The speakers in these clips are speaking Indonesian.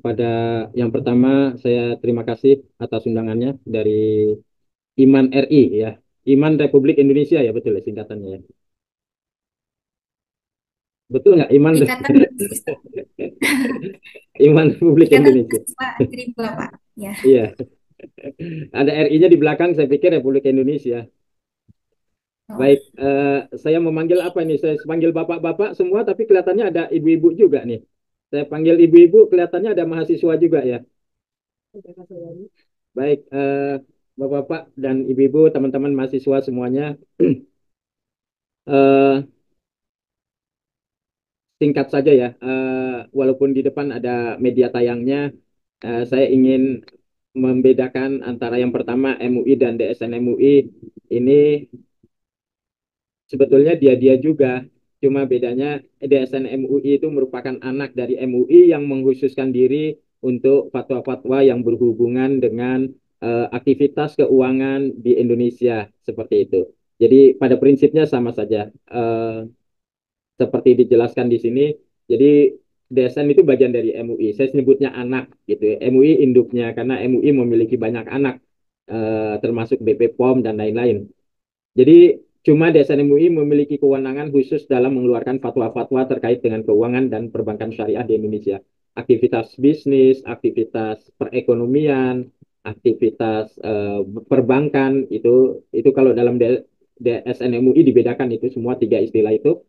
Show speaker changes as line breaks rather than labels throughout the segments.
Pada yang pertama, saya terima kasih atas undangannya dari Iman RI ya. Iman Republik Indonesia ya, betul ya singkatannya ya. Betul nggak Iman
Ikatan Mahasiswa,
Iman Republik
Ikatan
Indonesia?
Mahasiswa Negeri Bapak. Ya.
Iya, ada RI-nya di belakang, saya pikir Republik Indonesia.
Oh,
Baik, saya memanggil apa ini? Saya panggil bapak-bapak semua, tapi kelihatannya ada ibu-ibu juga nih. Saya panggil ibu-ibu, kelihatannya ada mahasiswa juga ya. Baik, bapak-bapak dan ibu-ibu, teman-teman mahasiswa semuanya, eh, singkat saja ya. Walaupun di depan ada media tayangnya, saya ingin membedakan antara yang pertama MUI dan DSN MUI. Ini sebetulnya dia-dia juga. Cuma bedanya DSN MUI itu merupakan anak dari MUI yang mengkhususkan diri untuk fatwa-fatwa yang berhubungan dengan aktivitas keuangan di Indonesia seperti itu. Jadi pada prinsipnya sama saja. Seperti dijelaskan di sini. Jadi DSN itu bagian dari MUI. Saya sebutnya anak gitu ya. MUI induknya karena MUI memiliki banyak anak termasuk BP POM dan lain-lain. Jadi cuma DSN MUI memiliki kewenangan khusus dalam mengeluarkan fatwa-fatwa terkait dengan keuangan dan perbankan syariah di Indonesia. Aktivitas bisnis, aktivitas perekonomian, aktivitas perbankan itu kalau dalam DSN MUI dibedakan itu semua tiga istilah itu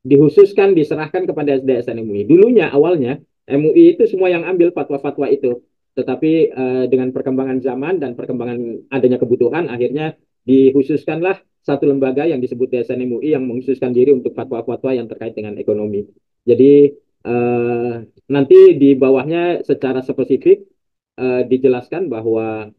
dikhususkan diserahkan kepada DSN MUI. Dulunya awalnya MUI itu semua yang ambil fatwa-fatwa itu. Tetapi dengan perkembangan zaman dan perkembangan adanya kebutuhan akhirnya dikhususkanlah satu lembaga yang disebut DSN MUI yang mengkhususkan diri untuk fatwa-fatwa yang terkait dengan ekonomi. Jadi nanti di bawahnya secara spesifik dijelaskan bahwa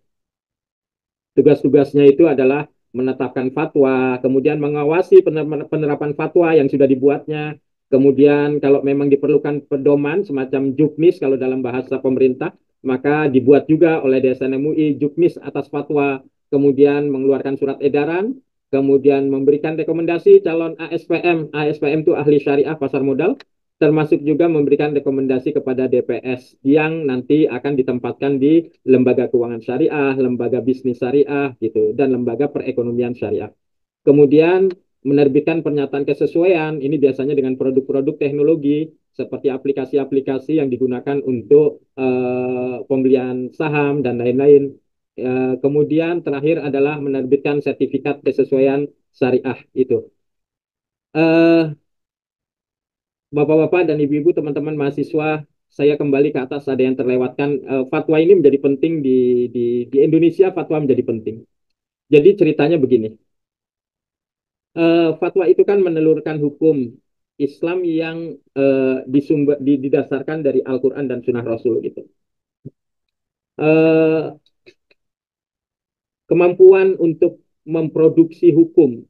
tugas-tugasnya itu adalah menetapkan fatwa, kemudian mengawasi penerapan fatwa yang sudah dibuatnya, kemudian kalau memang diperlukan pedoman semacam juknis kalau dalam bahasa pemerintah, maka dibuat juga oleh DSN MUI juknis atas fatwa, kemudian mengeluarkan surat edaran, kemudian memberikan rekomendasi calon ASPM. ASPM itu ahli syariah pasar modal, termasuk juga memberikan rekomendasi kepada DPS yang nanti akan ditempatkan di lembaga keuangan syariah, lembaga bisnis syariah gitu dan lembaga perekonomian syariah. Kemudian menerbitkan pernyataan kesesuaian ini biasanya dengan produk-produk teknologi seperti aplikasi-aplikasi yang digunakan untuk pembelian saham dan lain-lain. Kemudian terakhir adalah menerbitkan sertifikat kesesuaian syariah itu. Eh, Bapak-bapak dan ibu-ibu, teman-teman mahasiswa, saya kembali ke atas ada yang terlewatkan. Fatwa ini menjadi penting di Indonesia, fatwa menjadi penting. Jadi ceritanya begini, fatwa itu kan menelurkan hukum Islam yang didasarkan dari Al-Quran dan Sunnah Rasul gitu. Eh, Kemampuan untuk memproduksi hukum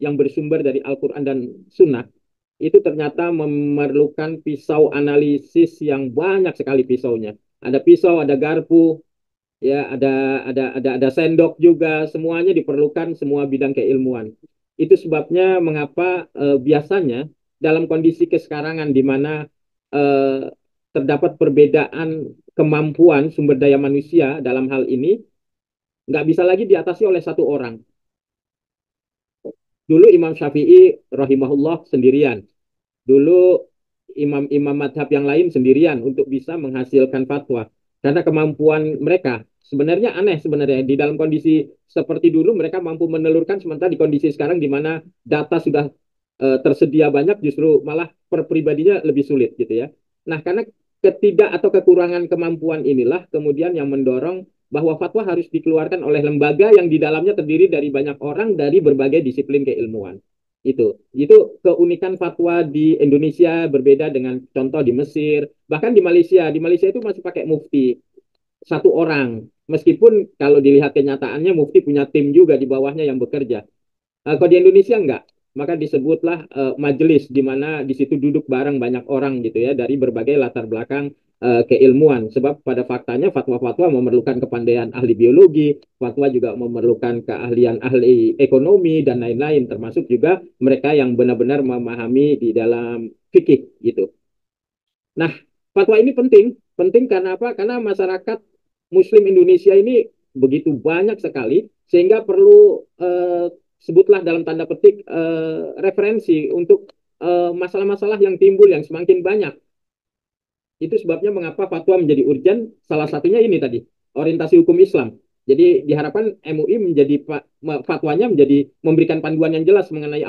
yang bersumber dari Al-Quran dan Sunnah itu ternyata memerlukan pisau analisis yang banyak sekali pisaunya. Ada pisau, ada garpu, ya ada sendok juga, semuanya diperlukan semua bidang keilmuan. Itu sebabnya mengapa biasanya dalam kondisi kesekarangan di mana eh, terdapat perbedaan kemampuan sumber daya manusia dalam hal ini nggak bisa lagi diatasi oleh satu orang. Dulu Imam Syafi'i rahimahullah sendirian. Dulu imam-imam madhab yang lain sendirian untuk bisa menghasilkan fatwa. Karena kemampuan mereka sebenarnya aneh sebenarnya. Di dalam kondisi seperti dulu mereka mampu menelurkan sementara di kondisi sekarang di mana data sudah tersedia banyak justru malah per pribadinya lebih sulit gitu ya. Nah, karena ketidak atau kekurangan kemampuan inilah kemudian yang mendorong bahwa fatwa harus dikeluarkan oleh lembaga yang di dalamnya terdiri dari banyak orang dari berbagai disiplin keilmuan. Itu keunikan fatwa di Indonesia berbeda dengan contoh di Mesir, bahkan di Malaysia. Di Malaysia itu masih pakai mufti satu orang. Meskipun kalau dilihat kenyataannya mufti punya tim juga di bawahnya yang bekerja. Kalau di Indonesia enggak, maka disebutlah majelis di mana di situ duduk bareng banyak orang gitu ya dari berbagai latar belakang keilmuan. Sebab pada faktanya fatwa-fatwa memerlukan kepandaian ahli biologi, fatwa juga memerlukan keahlian ahli ekonomi dan lain-lain, termasuk juga mereka yang benar-benar memahami di dalam fikih gitu. Nah, fatwa ini penting. Penting karena apa? Karena masyarakat Muslim Indonesia ini begitu banyak sekali sehingga perlu sebutlah dalam tanda petik referensi untuk masalah-masalah yang timbul yang semakin banyak. Itu sebabnya mengapa fatwa menjadi urgent. Salah satunya ini tadi, orientasi hukum Islam. Jadi diharapkan MUI menjadi fatwanya menjadi memberikan panduan yang jelas mengenai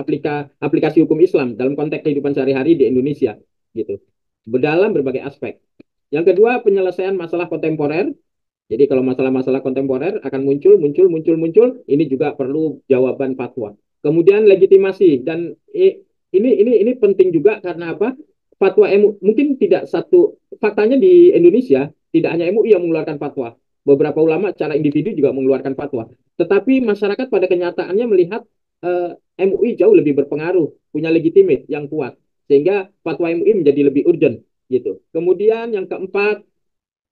aplikasi hukum Islam dalam konteks kehidupan sehari-hari di Indonesia gitu. Dalam berbagai aspek. Yang kedua, penyelesaian masalah kontemporer. Jadi kalau masalah-masalah kontemporer akan muncul, ini juga perlu jawaban fatwa. Kemudian legitimasi dan ini penting juga karena apa? Fatwa MUI mungkin tidak satu faktanya di Indonesia tidak hanya MUI yang mengeluarkan fatwa. Beberapa ulama secara individu juga mengeluarkan fatwa. Tetapi masyarakat pada kenyataannya melihat MUI jauh lebih berpengaruh, punya legitimate yang kuat sehingga fatwa MUI menjadi lebih urgent gitu. Kemudian yang keempat,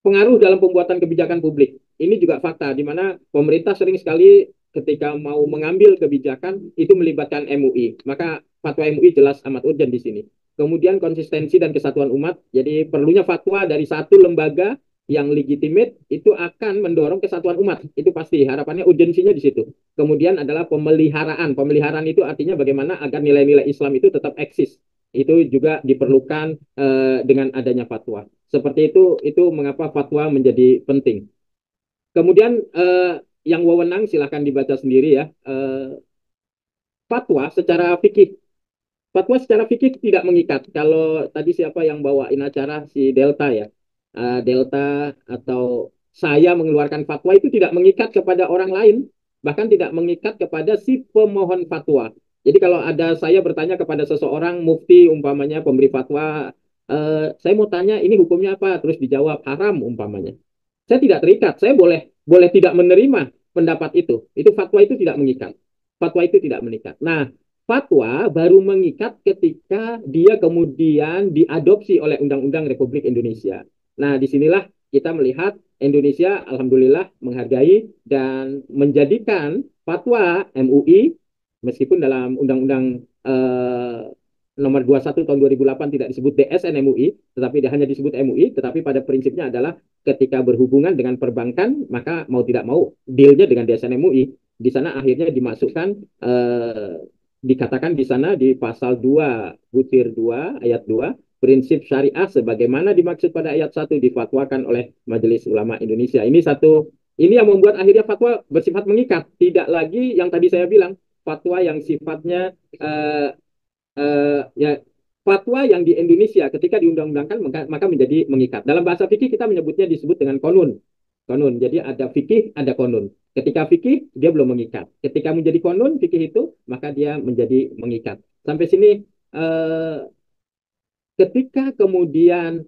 pengaruh dalam pembuatan kebijakan publik. Ini juga fakta, di mana pemerintah sering sekali ketika mau mengambil kebijakan itu melibatkan MUI. Maka fatwa MUI jelas amat urgent di sini. Kemudian konsistensi dan kesatuan umat. Jadi perlunya fatwa dari satu lembaga yang legitimate itu akan mendorong kesatuan umat. Itu pasti harapannya urgensinya di situ. Kemudian adalah pemeliharaan. Pemeliharaan itu artinya bagaimana agar nilai-nilai Islam itu tetap eksis. Itu juga diperlukan dengan adanya fatwa. Seperti itu mengapa fatwa menjadi penting. Kemudian yang wewenang silahkan dibaca sendiri ya. Fatwa secara fikih, fatwa secara fikih tidak mengikat. Kalau tadi siapa yang bawain acara si Delta ya, Delta atau saya mengeluarkan fatwa itu tidak mengikat kepada orang lain, bahkan tidak mengikat kepada si pemohon fatwa. Jadi kalau ada saya bertanya kepada seseorang mufti umpamanya pemberi fatwa, saya mau tanya ini hukumnya apa, terus dijawab haram umpamanya. Saya tidak terikat, saya boleh boleh tidak menerima pendapat itu. Itu fatwa itu tidak mengikat. Fatwa itu tidak mengikat. Nah, fatwa baru mengikat ketika dia kemudian diadopsi oleh Undang-Undang Republik Indonesia. Nah, disinilah kita melihat Indonesia alhamdulillah menghargai dan menjadikan fatwa MUI meskipun dalam Undang-Undang nomor 21 tahun 2008 tidak disebut DSN MUI, tetapi hanya disebut MUI, tetapi pada prinsipnya adalah ketika berhubungan dengan perbankan, maka mau tidak mau dealnya dengan DSN MUI. Di sana akhirnya dimasukkan dikatakan di sana di pasal 2 butir 2 ayat 2 prinsip syariah sebagaimana dimaksud pada ayat 1 difatwakan oleh Majelis Ulama Indonesia. Ini yang membuat akhirnya fatwa bersifat mengikat, tidak lagi yang tadi saya bilang fatwa yang sifatnya ya fatwa yang di Indonesia ketika diundang-undangkan maka menjadi mengikat. Dalam bahasa fikih kita menyebutnya disebut dengan konun. Konun. Jadi ada fikih, ada konun. Ketika fikih dia belum mengikat. Ketika menjadi konun fikih itu maka dia menjadi mengikat. Sampai sini ketika kemudian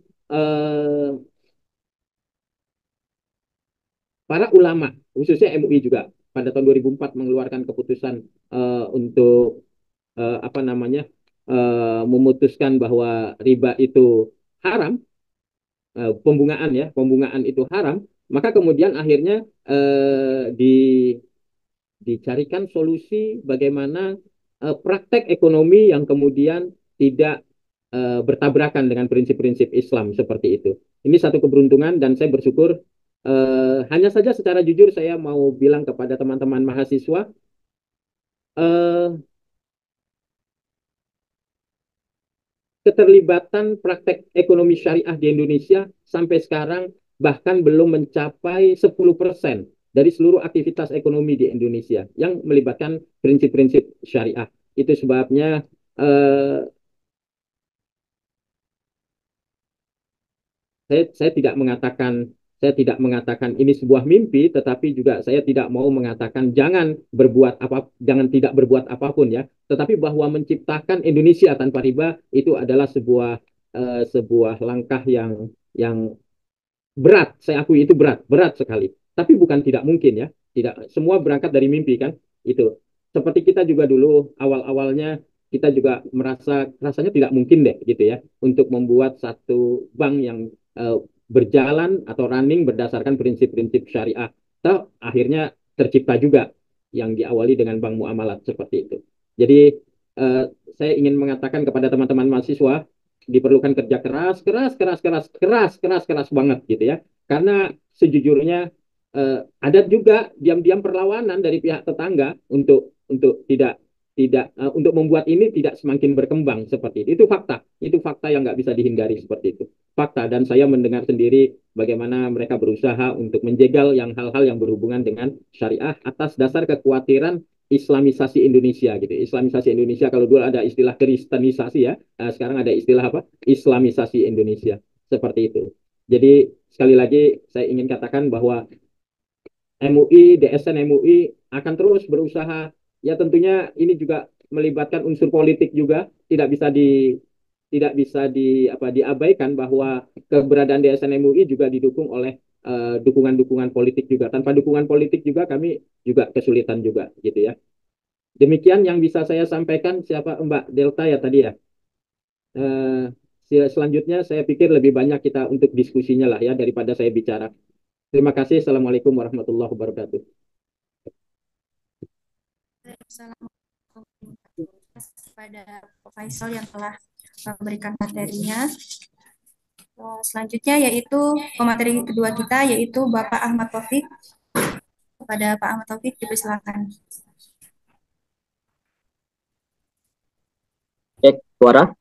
para ulama khususnya MUI juga pada tahun 2004 mengeluarkan keputusan untuk apa namanya memutuskan bahwa riba itu haram, pembungaan ya, pembungaan itu haram, maka kemudian akhirnya dicarikan solusi bagaimana praktek ekonomi yang kemudian tidak bertabrakan dengan prinsip-prinsip Islam seperti itu. Ini satu keberuntungan dan saya bersyukur. Hanya saja secara jujur saya mau bilang kepada teman-teman mahasiswa, eh, keterlibatan praktek ekonomi syariah di Indonesia sampai sekarang bahkan belum mencapai 10% dari seluruh aktivitas ekonomi di Indonesia yang melibatkan prinsip-prinsip syariah. Itu sebabnya eh, saya tidak mengatakan ini sebuah mimpi, tetapi juga saya tidak mau mengatakan jangan tidak berbuat apapun ya, tetapi bahwa menciptakan Indonesia tanpa riba itu adalah sebuah langkah yang berat. Saya akui itu berat sekali. Tapi bukan tidak mungkin ya, tidak semua berangkat dari mimpi kan, itu. Seperti kita juga dulu awal-awalnya kita juga merasa rasanya tidak mungkin deh gitu ya untuk membuat satu bank yang uh, berjalan atau running berdasarkan prinsip-prinsip syariah. Atau akhirnya tercipta juga yang diawali dengan bank muamalat seperti itu. Jadi uh, saya ingin mengatakan kepada teman-teman mahasiswa, diperlukan kerja keras, keras, keras, keras, keras, keras, keras banget gitu ya. Karena sejujurnya ada juga diam-diam perlawanan dari pihak tetangga untuk tidak untuk membuat ini tidak semakin berkembang seperti itu fakta yang nggak bisa dihindari seperti itu fakta dan saya mendengar sendiri bagaimana mereka berusaha untuk menjegal yang hal-hal yang berhubungan dengan syariah atas dasar kekhawatiran Islamisasi Indonesia gitu. Islamisasi Indonesia kalau dulu ada istilah Kristenisasi ya, sekarang ada istilah apa? Islamisasi Indonesia seperti itu. Jadi sekali lagi saya ingin katakan bahwa MUI, DSN MUI akan terus berusaha. Ya tentunya ini juga melibatkan unsur politik juga, tidak bisa diabaikan bahwa keberadaan DSN MUI juga didukung oleh dukungan-dukungan politik juga. Tanpa dukungan politik juga kami juga kesulitan juga gitu ya. Demikian yang bisa saya sampaikan. Siapa Mbak Delta ya tadi ya. Eh, Selanjutnya saya pikir lebih banyak kita untuk diskusinya lah ya daripada saya bicara. Terima kasih. Assalamualaikum warahmatullahi wabarakatuh.
Kepada Pak Faisal yang telah memberikan materinya. Selanjutnya yaitu pemateri kedua kita yaitu Bapak Ahmad Taufik. Kepada Pak Ahmad Taufik dipersilakan.
Cek suara,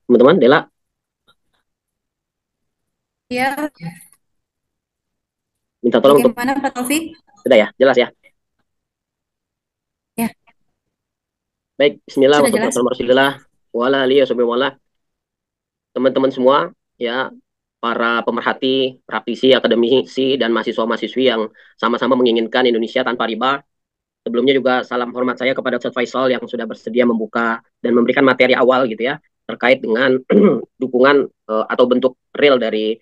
teman-teman, Dela.
Ya,
Minta tolong untuk
bagaimana Pak Taufik?
sudah ya, jelas ya.
Ya,
Baik, Bismillah,
sudah jelas.
teman-teman semua, ya, para pemerhati, praktisi, akademisi, dan mahasiswa-mahasiswi yang sama-sama menginginkan Indonesia tanpa riba. Sebelumnya juga salam hormat saya kepada Ustadz Faisal yang sudah bersedia membuka dan memberikan materi awal gitu ya terkait dengan dukungan atau bentuk real dari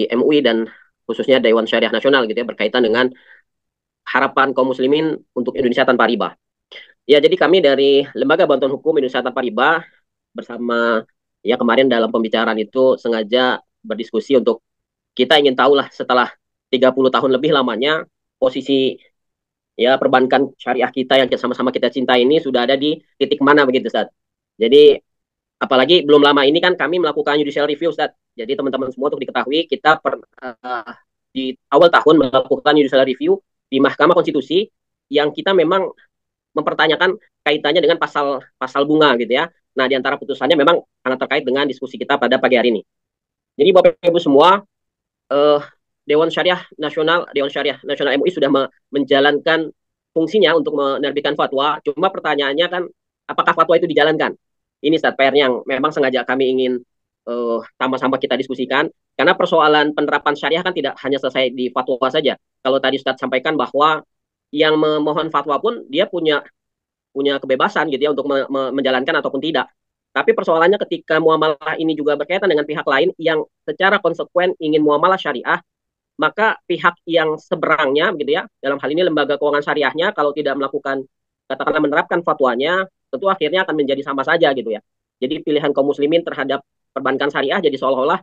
MUI dan khususnya Dewan Syariah Nasional gitu ya berkaitan dengan harapan kaum muslimin untuk Indonesia tanpa riba. Ya, jadi kami dari Lembaga Bantuan Hukum Indonesia Tanpa Riba bersama ya kemarin dalam pembicaraan itu sengaja berdiskusi untuk kita ingin tahu lah setelah 30 tahun lebih lamanya posisi ya perbankan syariah kita yang sama-sama kita cinta ini sudah ada di titik mana begitu Ustaz. Jadi apalagi belum lama ini kan kami melakukan judicial review Ustaz. Jadi teman-teman semua untuk diketahui kita di awal tahun melakukan judicial review di Mahkamah Konstitusi yang kita memang mempertanyakan kaitannya dengan pasal pasal bunga gitu ya. Nah, di antara putusannya memang sangat terkait dengan diskusi kita pada pagi hari ini. Jadi Bapak Ibu semua, eh, Dewan Syariah Nasional MUI sudah menjalankan fungsinya untuk menerbitkan fatwa. Cuma pertanyaannya kan, apakah fatwa itu dijalankan? Ini Ustaz PR yang memang sengaja kami ingin sama-sama kita diskusikan. Karena persoalan penerapan syariah kan tidak hanya selesai di fatwa saja. Kalau tadi Ustaz sampaikan bahwa yang memohon fatwa pun dia punya punya kebebasan gitu ya untuk menjalankan ataupun tidak. Tapi persoalannya ketika muamalah ini juga berkaitan dengan pihak lain yang secara konsekuen ingin muamalah syariah, maka pihak yang seberangnya gitu ya, dalam hal ini lembaga keuangan syariahnya kalau tidak melakukan katakanlah menerapkan fatwanya, tentu akhirnya akan menjadi sama saja gitu ya. Jadi pilihan kaum muslimin terhadap perbankan syariah jadi seolah-olah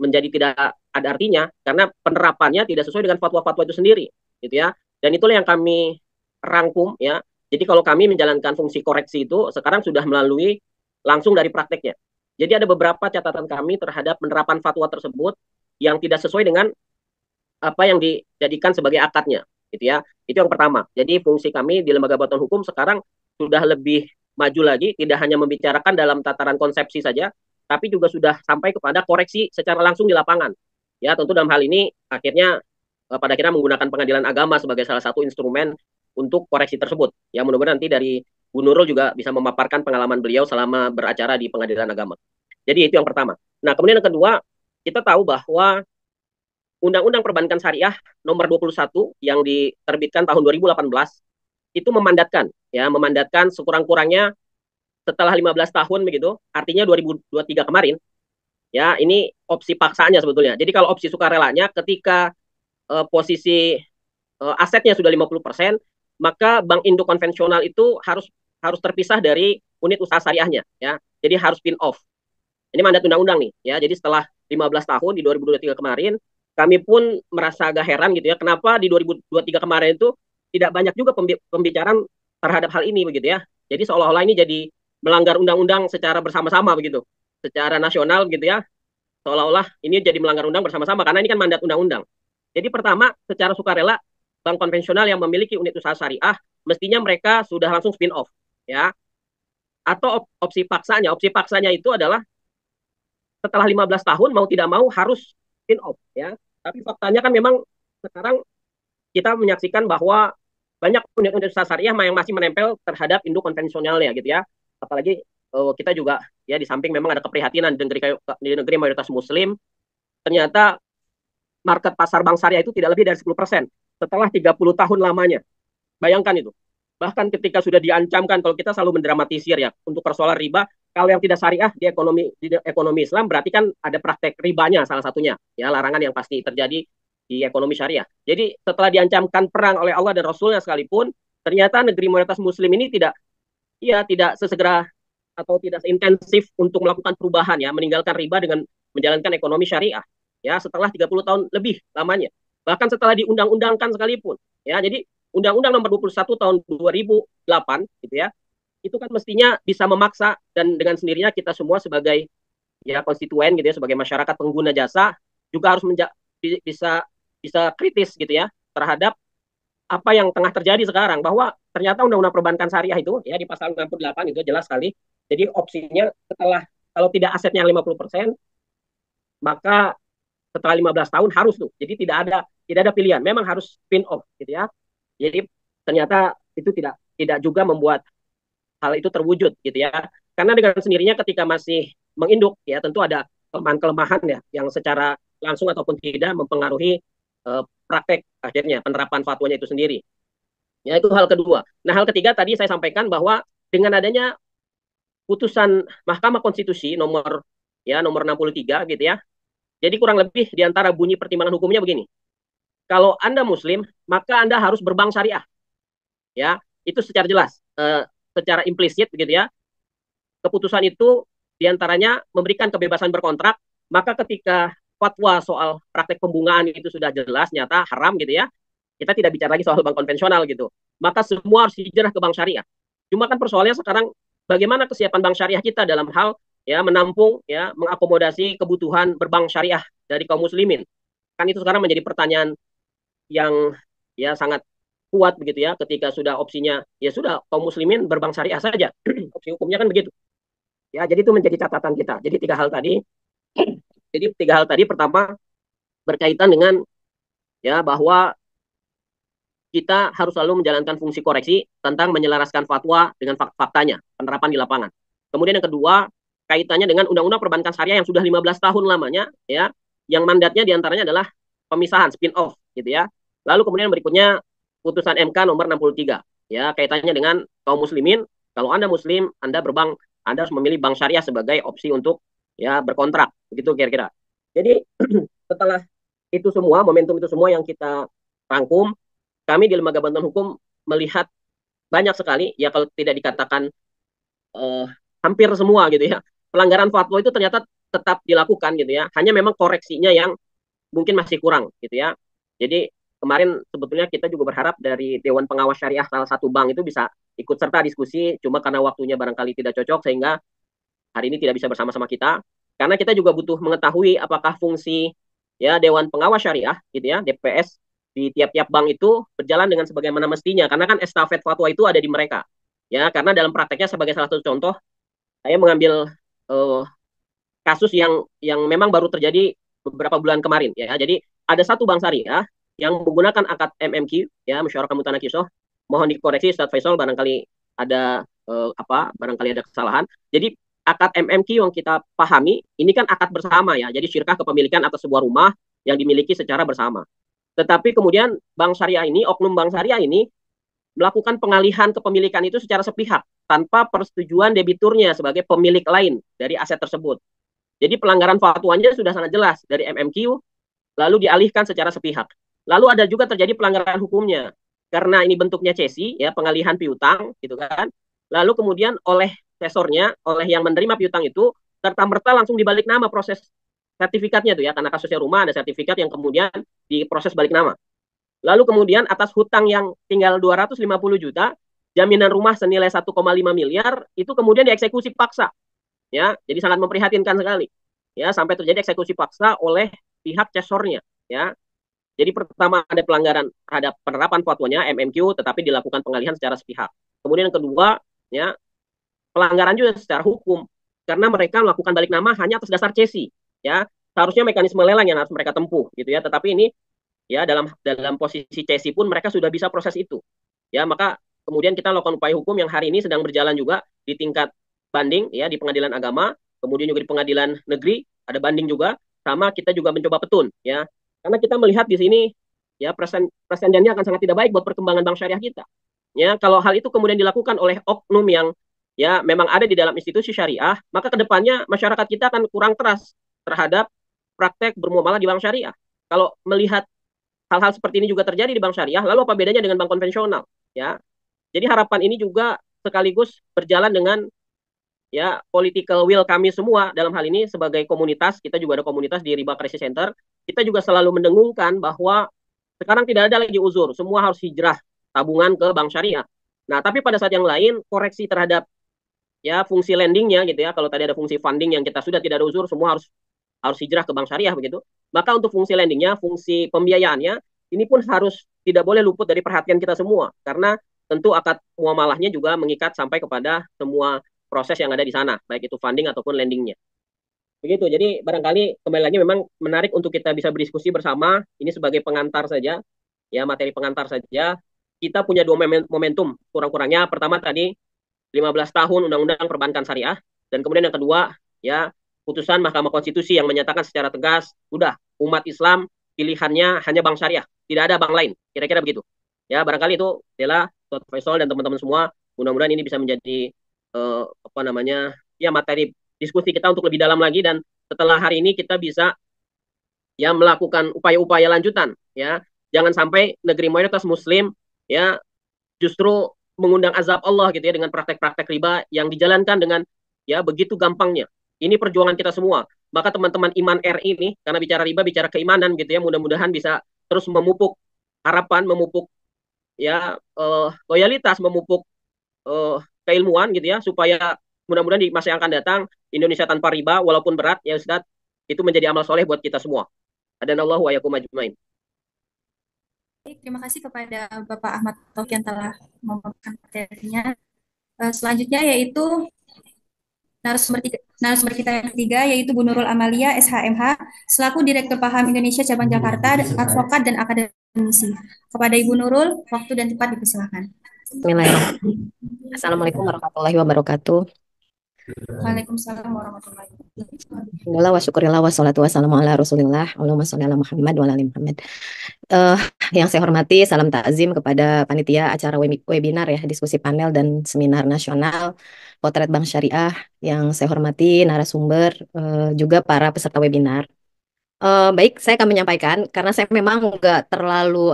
menjadi tidak ada artinya karena penerapannya tidak sesuai dengan fatwa-fatwa itu sendiri gitu ya. Dan itulah yang kami rangkum ya. Jadi kalau kami menjalankan fungsi koreksi itu sekarang sudah melalui langsung dari prakteknya. Jadi ada beberapa catatan kami terhadap penerapan fatwa tersebut yang tidak sesuai dengan apa yang dijadikan sebagai akadnya gitu ya. Itu yang pertama. Jadi fungsi kami di Lembaga Bantuan Hukum sekarang sudah lebih maju lagi, tidak hanya membicarakan dalam tataran konsepsi saja, tapi juga sudah sampai kepada koreksi secara langsung di lapangan. Ya, tentu dalam hal ini akhirnya pada akhirnya menggunakan pengadilan agama sebagai salah satu instrumen untuk koreksi tersebut. Ya, mudah-mudahan nanti dari Bu Nurul juga bisa memaparkan pengalaman beliau selama beracara di pengadilan agama. Jadi itu yang pertama. Nah, kemudian yang kedua, kita tahu bahwa Undang-Undang Perbankan Syariah nomor 21 yang diterbitkan tahun 2018 itu memandatkan sekurang-kurangnya setelah 15 tahun begitu, artinya 2023 kemarin, ya ini opsi paksanya sebetulnya. Jadi kalau opsi sukarelanya ketika posisi asetnya sudah 50%, maka bank induk konvensional itu harus terpisah dari unit usaha syariahnya ya. Jadi harus spin off. Ini mandat undang-undang nih ya. Jadi setelah 15 tahun di 2023 kemarin, kami pun merasa agak heran gitu ya. Kenapa di 2023 kemarin itu tidak banyak juga pembicaraan terhadap hal ini begitu ya. Jadi seolah-olah ini jadi melanggar undang-undang secara bersama-sama begitu. secara nasional gitu ya, seolah-olah ini jadi melanggar undang bersama-sama karena ini kan mandat undang-undang. Jadi pertama, secara sukarela bank konvensional yang memiliki unit usaha syariah mestinya mereka sudah langsung spin off ya. Atau opsi paksanya itu adalah setelah 15 tahun mau tidak mau harus spin off ya. Tapi faktanya kan memang sekarang kita menyaksikan bahwa banyak unit-unit usaha syariah yang masih menempel terhadap induk konvensional ya gitu ya. Apalagi kita juga ya di samping memang ada keprihatinan di negeri mayoritas muslim, ternyata market pasar bank syariah itu tidak lebih dari 10% setelah 30 tahun lamanya. Bayangkan itu. Bahkan ketika sudah diancamkan, kalau kita selalu mendramatisir ya untuk persoalan riba, kalau yang tidak syariah di ekonomi Islam berarti kan ada praktek ribanya salah satunya, ya larangan yang pasti terjadi di ekonomi syariah. Jadi setelah diancamkan perang oleh Allah dan Rasulnya sekalipun, ternyata negeri mayoritas Muslim ini tidak sesegera atau tidak intensif untuk melakukan perubahan ya, meninggalkan riba dengan menjalankan ekonomi syariah ya setelah 30 tahun lebih lamanya. Bahkan setelah diundang-undangkan sekalipun ya. Jadi Undang-Undang Nomor 21 tahun 2008 gitu ya. Itu kan mestinya bisa memaksa dan dengan sendirinya kita semua sebagai ya konstituen gitu ya, sebagai masyarakat pengguna jasa juga harus bisa bisa kritis gitu ya terhadap apa yang tengah terjadi sekarang, bahwa ternyata undang-undang perbankan syariah itu ya di pasal 68 itu jelas sekali. Jadi opsinya setelah kalau tidak asetnya 50%, maka setelah 15 tahun harus tuh. Jadi tidak ada pilihan, memang harus spin off gitu ya. Jadi ternyata itu tidak juga membuat hal itu terwujud gitu ya. Karena dengan sendirinya ketika masih menginduk ya tentu ada kelemahan-kelemahan ya yang secara langsung ataupun tidak mempengaruhi praktek akhirnya penerapan fatwanya itu sendiri. Ya itu hal kedua. Nah hal ketiga tadi saya sampaikan bahwa dengan adanya putusan Mahkamah Konstitusi nomor 63 gitu ya. Jadi kurang lebih di antara bunyi pertimbangan hukumnya begini. Kalau Anda Muslim, maka Anda harus berbank syariah. Ya, itu secara jelas, secara implisit gitu ya. Keputusan itu diantaranya memberikan kebebasan berkontrak, maka ketika fatwa soal praktek pembungaan itu sudah jelas, nyata haram gitu ya, kita tidak bicara lagi soal bank konvensional gitu. Maka semua harus hijrah ke bank syariah. Cuma kan persoalannya sekarang bagaimana kesiapan bank syariah kita dalam hal ya menampung ya mengakomodasi kebutuhan berbank syariah dari kaum muslimin. Kan itu sekarang menjadi pertanyaan yang ya sangat kuat begitu ya, ketika sudah opsinya ya sudah kaum muslimin berbank syariah saja. Opsi hukumnya kan begitu. Ya, jadi itu menjadi catatan kita. Jadi tiga hal tadi. Jadi tiga hal tadi pertama berkaitan dengan ya bahwa kita harus selalu menjalankan fungsi koreksi tentang menyelaraskan fatwa dengan faktanya, penerapan di lapangan. Kemudian yang kedua, kaitannya dengan Undang-Undang Perbankan Syariah yang sudah 15 tahun lamanya ya, yang mandatnya diantaranya adalah pemisahan, spin off gitu ya. Lalu kemudian berikutnya putusan MK nomor 63 ya, kaitannya dengan kaum muslimin. Kalau Anda muslim, Anda berbank, Anda harus memilih bank syariah sebagai opsi untuk ya berkontrak, begitu kira-kira. Jadi setelah itu semua, momentum itu semua yang kita rangkum, kami di Lembaga Bantuan Hukum melihat banyak sekali ya, kalau tidak dikatakan hampir semua gitu ya, pelanggaran fatwa itu ternyata tetap dilakukan gitu ya. Hanya memang koreksinya yang mungkin masih kurang gitu ya. Jadi kemarin sebetulnya kita juga berharap dari Dewan Pengawas Syariah salah satu bank itu bisa ikut serta diskusi, cuma karena waktunya barangkali tidak cocok sehingga hari ini tidak bisa bersama-sama kita. Karena kita juga butuh mengetahui apakah fungsi ya Dewan Pengawas Syariah gitu ya, DPS di tiap-tiap bank itu berjalan dengan sebagaimana mestinya, karena kan estafet fatwa itu ada di mereka ya. Karena dalam prakteknya sebagai salah satu contoh, saya mengambil kasus yang memang baru terjadi beberapa bulan kemarin ya. Jadi ada satu bank syariah yang menggunakan akad MMQ ya, musyawarah mutanakisah. Mohon dikoreksi Ustaz Faisal barangkali ada barangkali ada kesalahan. Jadi akad MMQ yang kita pahami ini kan akad bersama ya. Jadi syirkah kepemilikan atas sebuah rumah yang dimiliki secara bersama. Tetapi kemudian bank syariah ini, oknum bank syariah ini melakukan pengalihan kepemilikan itu secara sepihak tanpa persetujuan debiturnya sebagai pemilik lain dari aset tersebut. Jadi pelanggaran fatwanya sudah sangat jelas dari MMQ, lalu dialihkan secara sepihak. Lalu ada juga terjadi pelanggaran hukumnya karena ini bentuknya cesi ya, pengalihan piutang gitu kan. Lalu kemudian oleh sesornya, oleh yang menerima piutang itu serta-merta langsung dibalik nama proses sertifikatnya tuh ya, karena kasusnya rumah ada sertifikat yang kemudian diproses balik nama. Lalu kemudian atas hutang yang tinggal 250 juta, jaminan rumah senilai 1,5 miliar itu kemudian dieksekusi paksa. ya. Jadi sangat memprihatinkan sekali, ya, sampai terjadi eksekusi paksa oleh pihak cesornya, ya. Jadi pertama ada pelanggaran terhadap penerapan fatwanya MMQ, tetapi dilakukan pengalihan secara sepihak. Kemudian yang kedua, ya, pelanggaran juga secara hukum karena mereka melakukan balik nama hanya atas dasar cesi, ya. Seharusnya mekanisme lelang yang harus mereka tempuh, gitu ya. Tetapi ini, ya, dalam posisi cesi pun mereka sudah bisa proses itu, ya. Maka kemudian kita lakukan upaya hukum yang hari ini sedang berjalan juga di tingkat banding, ya, di pengadilan agama, kemudian juga di pengadilan negeri ada banding juga, sama kita juga mencoba petun, ya. Karena kita melihat di sini, ya, presidennya akan sangat tidak baik buat perkembangan bank syariah kita. Ya, kalau hal itu kemudian dilakukan oleh oknum yang, ya, memang ada di dalam institusi syariah, maka kedepannya masyarakat kita akan kurang keras terhadap praktek bermuamalah di bank syariah. Kalau melihat hal-hal seperti ini juga terjadi di bank syariah, lalu apa bedanya dengan bank konvensional? Ya, jadi harapan ini juga sekaligus berjalan dengan, ya, political will kami semua dalam hal ini sebagai komunitas. Kita juga ada komunitas di Riba Crisis Center. Kita juga selalu mendengungkan bahwa sekarang tidak ada lagi uzur, semua harus hijrah tabungan ke bank syariah. Nah, tapi pada saat yang lain koreksi terhadap, ya, fungsi lendingnya, gitu ya. Kalau tadi ada fungsi funding yang kita sudah tidak ada uzur, semua harus harus hijrah ke bank syariah begitu. Maka untuk fungsi lendingnya, fungsi pembiayaannya, ini pun harus tidak boleh luput dari perhatian kita semua, karena tentu akad muamalahnya juga mengikat sampai kepada semua proses yang ada di sana, baik itu funding ataupun lendingnya. Begitu. Jadi barangkali kembali lagi memang menarik untuk kita bisa berdiskusi bersama. Ini sebagai pengantar saja, ya, materi pengantar saja. Kita punya dua momentum kurang-kurangnya. Pertama tadi 15 tahun Undang-Undang Perbankan Syariah, dan kemudian yang kedua, ya, putusan Mahkamah Konstitusi yang menyatakan secara tegas, udah, umat Islam pilihannya hanya bank syariah, tidak ada bank lain. Kira-kira begitu. Ya, barangkali itu adalah Dr. Faisal dan teman-teman semua. Mudah-mudahan ini bisa menjadi, apa namanya, ya, materi diskusi kita untuk lebih dalam lagi, dan setelah hari ini kita bisa, ya, melakukan upaya-upaya lanjutan, ya. Jangan sampai negeri mayoritas muslim, ya, justru mengundang azab Allah, gitu ya, dengan praktek-praktek riba yang dijalankan dengan, ya, begitu gampangnya. Ini perjuangan kita semua. Maka teman-teman Iman RI ini, karena bicara riba bicara keimanan, gitu ya, mudah-mudahan bisa terus memupuk harapan, memupuk, ya, loyalitas, memupuk keilmuan, gitu ya, supaya mudah-mudahan di masa yang akan datang Indonesia tanpa riba walaupun berat, ya Ustadz, itu menjadi amal soleh buat kita semua. Adanallahu wa yakum ajmain.
Terima kasih kepada Bapak Ahmad Taufik yang telah membawakan materinya. Selanjutnya yaitu narasumber kita yang ketiga, yaitu Bu Nurul Amalia, SHMH, selaku Direktur Paham Indonesia Cabang Jakarta, advokat dan akademisi. Kepada Ibu Nurul, waktu dan tempat dipersilakan.
Bismillahirrahmanirrahim. Assalamualaikum warahmatullahi wabarakatuh.
Waalaikumsalam warahmatullahi wabarakatuh.
Alhamdulillah wa syukurillah wa salatu wassalamu ala rasulillah. Allahumma sholli ala Muhammad wa ala ali Muhammad. Yang saya hormati, salam takzim kepada panitia acara webinar, ya, diskusi panel dan seminar nasional Potret Bank Syariah. Yang saya hormati narasumber, juga para peserta webinar. Baik, saya akan menyampaikan karena saya memang nggak terlalu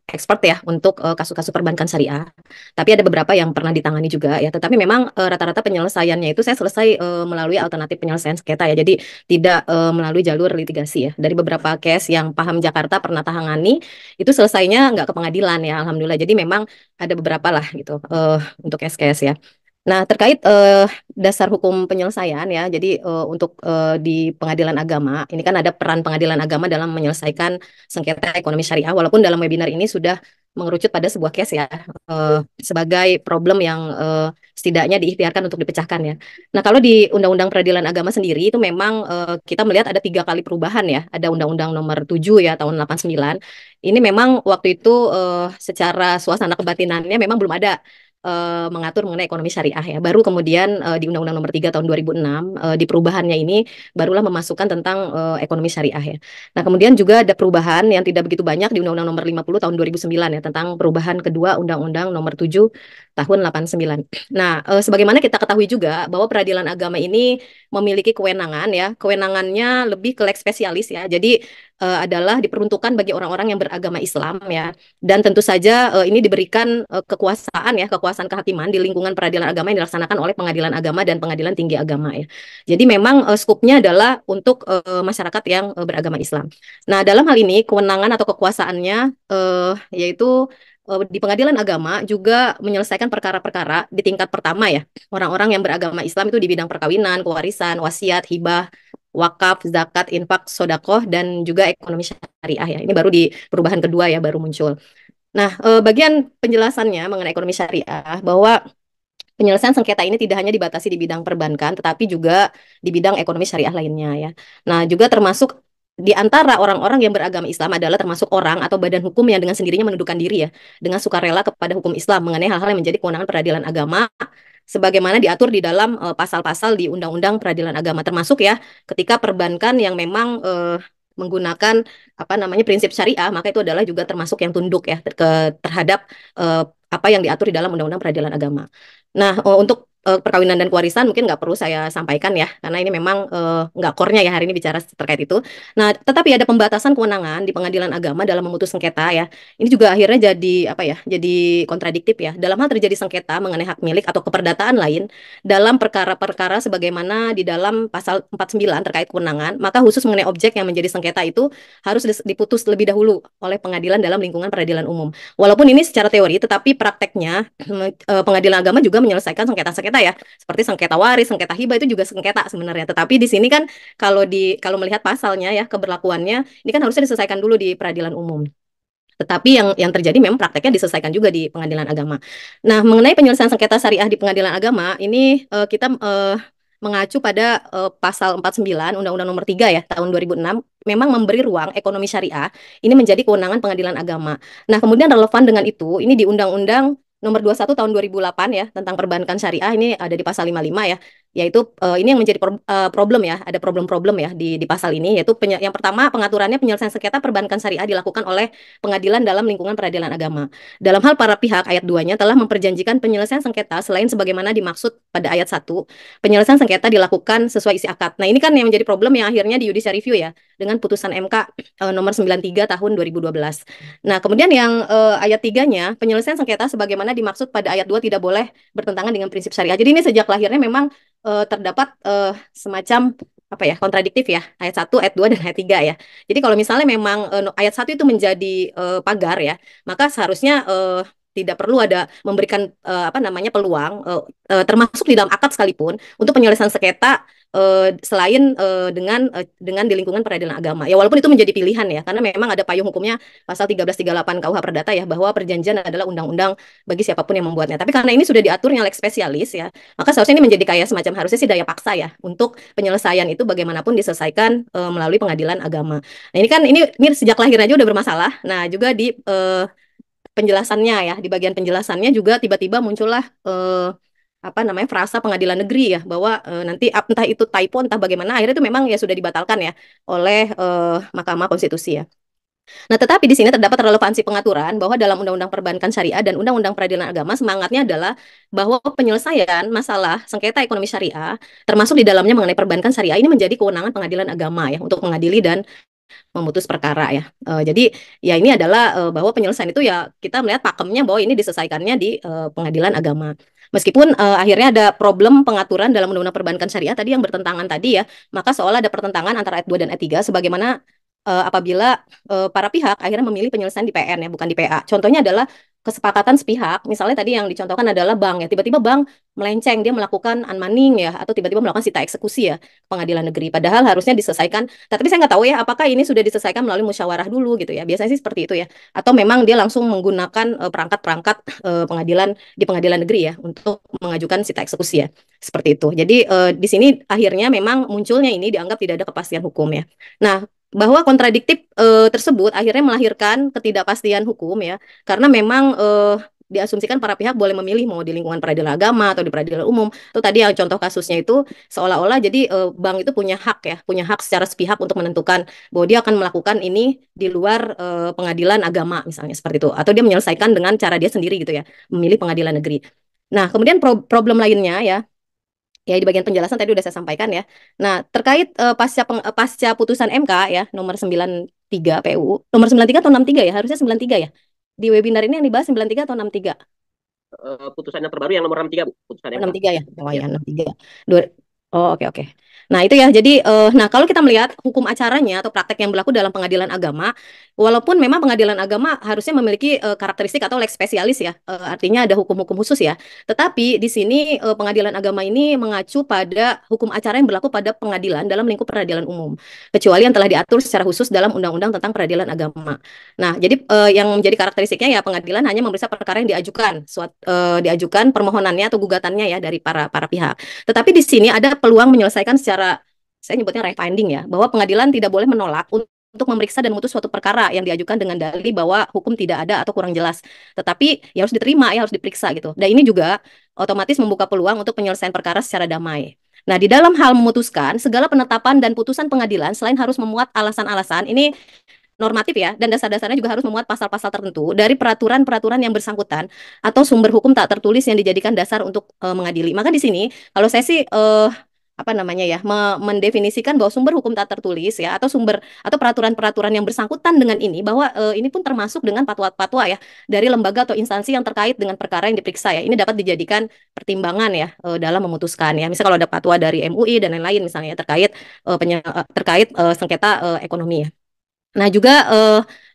expert ya untuk kasus-kasus perbankan syariah. Tapi ada beberapa yang pernah ditangani juga, ya. Tetapi memang rata-rata penyelesaiannya itu saya selesai melalui alternatif penyelesaian sengketa, ya. Jadi tidak melalui jalur litigasi, ya. Dari beberapa case yang Paham Jakarta pernah tangani itu selesainya nggak ke pengadilan, ya. Alhamdulillah. Jadi memang ada beberapa lah gitu untuk case-case, ya. Nah, terkait dasar hukum penyelesaian, ya. Jadi untuk di pengadilan agama, ini kan ada peran pengadilan agama dalam menyelesaikan sengketa ekonomi syariah, walaupun dalam webinar ini sudah mengerucut pada sebuah case, ya, sebagai problem yang setidaknya diikhtiarkan untuk dipecahkan, ya. Nah, kalau di Undang-Undang Peradilan Agama sendiri itu memang kita melihat ada 3 kali perubahan, ya. Ada Undang-Undang Nomor 7, ya, tahun 89. Ini memang waktu itu secara suasana kebatinannya memang belum ada mengatur mengenai ekonomi syariah, ya. Baru kemudian di Undang-Undang Nomor 3 tahun 2006 di perubahannya ini barulah memasukkan tentang ekonomi syariah, ya. Nah, kemudian juga ada perubahan yang tidak begitu banyak di Undang-Undang Nomor 50 tahun 2009, ya, tentang perubahan kedua Undang-Undang Nomor 7 tahun 89. Nah, sebagaimana kita ketahui juga bahwa peradilan agama ini memiliki kewenangan, ya. Kewenangannya lebih ke leg spesialis, ya. Jadi adalah diperuntukkan bagi orang-orang yang beragama Islam, ya. Dan tentu saja ini diberikan kekuasaan, ya, kekuasaan kehakiman di lingkungan peradilan agama yang dilaksanakan oleh pengadilan agama dan pengadilan tinggi agama, ya. Jadi memang skupnya adalah untuk masyarakat yang beragama Islam. Nah, dalam hal ini kewenangan atau kekuasaannya yaitu di pengadilan agama juga menyelesaikan perkara-perkara di tingkat pertama ya. Orang-orang yang beragama Islam itu di bidang perkawinan, pewarisan, wasiat, hibah, wakaf, zakat, infak, sodakoh, dan juga ekonomi syariah ya. Ini baru di perubahan kedua ya, baru muncul. Nah, bagian penjelasannya mengenai ekonomi syariah bahwa penyelesaian sengketa ini tidak hanya dibatasi di bidang perbankan, tetapi juga di bidang ekonomi syariah lainnya ya. Nah, juga termasuk di antara orang-orang yang beragama Islam adalah termasuk orang atau badan hukum yang dengan sendirinya menundukkan diri ya, dengan sukarela kepada hukum Islam mengenai hal-hal yang menjadi kewenangan peradilan agama, sebagaimana diatur di dalam pasal-pasal di Undang-Undang Peradilan Agama, termasuk ya ketika perbankan yang memang menggunakan apa namanya prinsip syariah, maka itu adalah juga termasuk yang tunduk ya terhadap apa yang diatur di dalam Undang-Undang Peradilan Agama. Nah, untuk perkawinan dan kewarisan mungkin nggak perlu saya sampaikan ya, karena ini memang nggak core-nya ya hari ini bicara terkait itu. Nah, tetapi ada pembatasan kewenangan di pengadilan agama dalam memutus sengketa ya. Ini juga akhirnya jadi apa ya? Jadi kontradiktif ya. Dalam hal terjadi sengketa mengenai hak milik atau keperdataan lain dalam perkara-perkara sebagaimana di dalam pasal 49 terkait kewenangan, maka khusus mengenai objek yang menjadi sengketa itu harus diputus lebih dahulu oleh pengadilan dalam lingkungan peradilan umum. Walaupun ini secara teori, tetapi prakteknya pengadilan agama juga menyelesaikan sengketa-sengketa ya, seperti sengketa waris, sengketa hibah itu juga sengketa sebenarnya. Tetapi di sini kan kalau melihat pasalnya ya keberlakuannya, ini kan harusnya diselesaikan dulu di peradilan umum. Tetapi yang terjadi memang prakteknya diselesaikan juga di pengadilan agama. Nah, mengenai penyelesaian sengketa syariah di pengadilan agama, ini kita mengacu pada pasal 49 Undang-Undang Nomor 3 ya tahun 2006 memang memberi ruang ekonomi syariah ini menjadi kewenangan pengadilan agama. Nah, kemudian relevan dengan itu, ini di Undang-Undang Nomor 21 tahun 2008 ya tentang perbankan syariah ini ada di pasal 55 ya, yaitu ini yang menjadi problem ya, ada problem-problem ya di pasal ini, yaitu yang pertama pengaturannya penyelesaian sengketa perbankan syariah dilakukan oleh pengadilan dalam lingkungan peradilan agama. Dalam hal para pihak ayat 2-nya telah memperjanjikan penyelesaian sengketa selain sebagaimana dimaksud pada ayat 1, penyelesaian sengketa dilakukan sesuai isi akad. Nah, ini kan yang menjadi problem yang akhirnya di judicial review ya dengan putusan MK nomor 93 tahun 2012. Nah, kemudian yang ayat 3-nya penyelesaian sengketa sebagaimana dimaksud pada ayat 2 tidak boleh bertentangan dengan prinsip syariah. Jadi ini sejak lahirnya memang terdapat semacam apa ya kontradiktif ya ayat 1, ayat 2 dan ayat 3 ya. Jadi kalau misalnya memang ayat 1 itu menjadi pagar ya, maka seharusnya tidak perlu ada memberikan apa namanya peluang termasuk di dalam akad sekalipun untuk penyelesaian sengketa selain dengan di lingkungan peradilan agama. Ya walaupun itu menjadi pilihan ya karena memang ada payung hukumnya pasal 1338 KUH Perdata ya bahwa perjanjian adalah undang-undang bagi siapapun yang membuatnya. Tapi karena ini sudah diaturnya lex spesialis ya, maka seharusnya ini menjadi kayak semacam harusnya sih daya paksa ya untuk penyelesaian itu bagaimanapun diselesaikan melalui pengadilan agama. Nah, ini sejak lahir aja udah bermasalah. Nah, juga di penjelasannya ya, di bagian penjelasannya juga tiba-tiba muncullah apa namanya frasa pengadilan negeri ya bahwa nanti entah itu typo entah bagaimana akhirnya itu memang ya sudah dibatalkan ya oleh Mahkamah Konstitusi ya. Nah, tetapi di sini terdapat relevansi pengaturan bahwa dalam Undang-Undang Perbankan Syariah dan Undang-Undang Peradilan Agama semangatnya adalah bahwa penyelesaian masalah sengketa ekonomi syariah termasuk di dalamnya mengenai perbankan syariah ini menjadi kewenangan pengadilan agama ya untuk mengadili dan memutus perkara ya. Jadi ya ini adalah bahwa penyelesaian itu ya kita melihat pakemnya bahwa ini diselesaikannya di pengadilan agama. Meskipun akhirnya ada problem pengaturan dalam Undang-Undang Perbankan Syariah tadi yang bertentangan tadi ya, maka seolah ada pertentangan antara ayat 2 dan ayat 3 sebagaimana apabila para pihak akhirnya memilih penyelesaian di PN ya, bukan di PA. Contohnya adalah kesepakatan sepihak, misalnya tadi yang dicontohkan adalah bank ya, tiba-tiba bank melenceng, dia melakukan unmanning ya, atau tiba-tiba melakukan sita eksekusi ya, pengadilan negeri. Padahal harusnya diselesaikan, tapi saya nggak tahu ya, apakah ini sudah diselesaikan melalui musyawarah dulu gitu ya, biasanya sih seperti itu ya, atau memang dia langsung menggunakan perangkat-perangkat pengadilan di pengadilan negeri ya, untuk mengajukan sita eksekusi ya, seperti itu. Jadi di sini akhirnya memang munculnya ini dianggap tidak ada kepastian hukum ya. Nah, bahwa kontradiktif tersebut akhirnya melahirkan ketidakpastian hukum ya, karena memang diasumsikan para pihak boleh memilih mau di lingkungan peradilan agama atau di peradilan umum. Itu tadi yang contoh kasusnya itu seolah-olah jadi bank itu punya hak ya, punya hak secara sepihak untuk menentukan bahwa dia akan melakukan ini di luar pengadilan agama misalnya seperti itu, atau dia menyelesaikan dengan cara dia sendiri gitu ya, memilih pengadilan negeri. Nah, kemudian problem lainnya ya di bagian penjelasan tadi udah saya sampaikan ya. Nah, terkait pasca putusan MK ya nomor 93 PU, nomor 93 atau 63 ya? Harusnya 93 ya. Di webinar ini yang dibahas 93 atau 63?
Putusan yang terbaru yang nomor 63, Bu. Putusan MK.
63 ya. Oh
Ya.
ya, 63. Oh, oke oke. Nah, itu ya. Jadi, nah kalau kita melihat hukum acaranya atau praktek yang berlaku dalam pengadilan agama, walaupun memang pengadilan agama harusnya memiliki karakteristik atau lex spesialis ya, artinya ada hukum-hukum khusus ya. Tetapi di sini pengadilan agama ini mengacu pada hukum acara yang berlaku pada pengadilan dalam lingkup peradilan umum, kecuali yang telah diatur secara khusus dalam Undang-Undang tentang Peradilan Agama. Nah, jadi yang menjadi karakteristiknya ya pengadilan hanya memeriksa perkara yang diajukan permohonannya atau gugatannya ya dari para pihak. Tetapi di sini ada peluang menyelesaikan secara, saya nyebutnya refineding ya, bahwa pengadilan tidak boleh menolak untuk memeriksa dan memutus suatu perkara yang diajukan dengan dalih bahwa hukum tidak ada atau kurang jelas. Tetapi ya harus diterima, ya harus diperiksa gitu. Dan ini juga otomatis membuka peluang untuk penyelesaian perkara secara damai. Nah, di dalam hal memutuskan, segala penetapan dan putusan pengadilan selain harus memuat alasan-alasan, ini normatif ya, dan dasar-dasarnya juga harus memuat pasal-pasal tertentu dari peraturan-peraturan yang bersangkutan atau sumber hukum tak tertulis yang dijadikan dasar untuk mengadili. Maka di sini kalau saya sih apa namanya ya, mendefinisikan bahwa sumber hukum tak tertulis ya atau sumber atau peraturan-peraturan yang bersangkutan dengan ini bahwa ini pun termasuk dengan fatwa-fatwa ya dari lembaga atau instansi yang terkait dengan perkara yang diperiksa ya. Ini dapat dijadikan pertimbangan ya dalam memutuskan ya. Misalnya kalau ada fatwa dari MUI dan lain-lain misalnya ya, terkait sengketa ekonomi ya. Nah, juga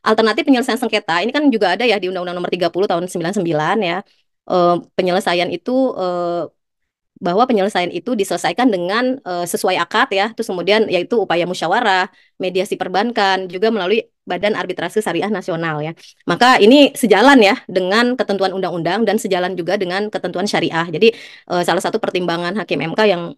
alternatif penyelesaian sengketa ini kan juga ada ya di Undang-Undang Nomor 30 Tahun 99 ya. Penyelesaian itu bahwa penyelesaian itu diselesaikan dengan sesuai akad ya, terus kemudian yaitu upaya musyawarah, mediasi perbankan, juga melalui Badan Arbitrase Syariah Nasional ya. Maka ini sejalan ya dengan ketentuan undang-undang dan sejalan juga dengan ketentuan syariah. Jadi salah satu pertimbangan Hakim MK yang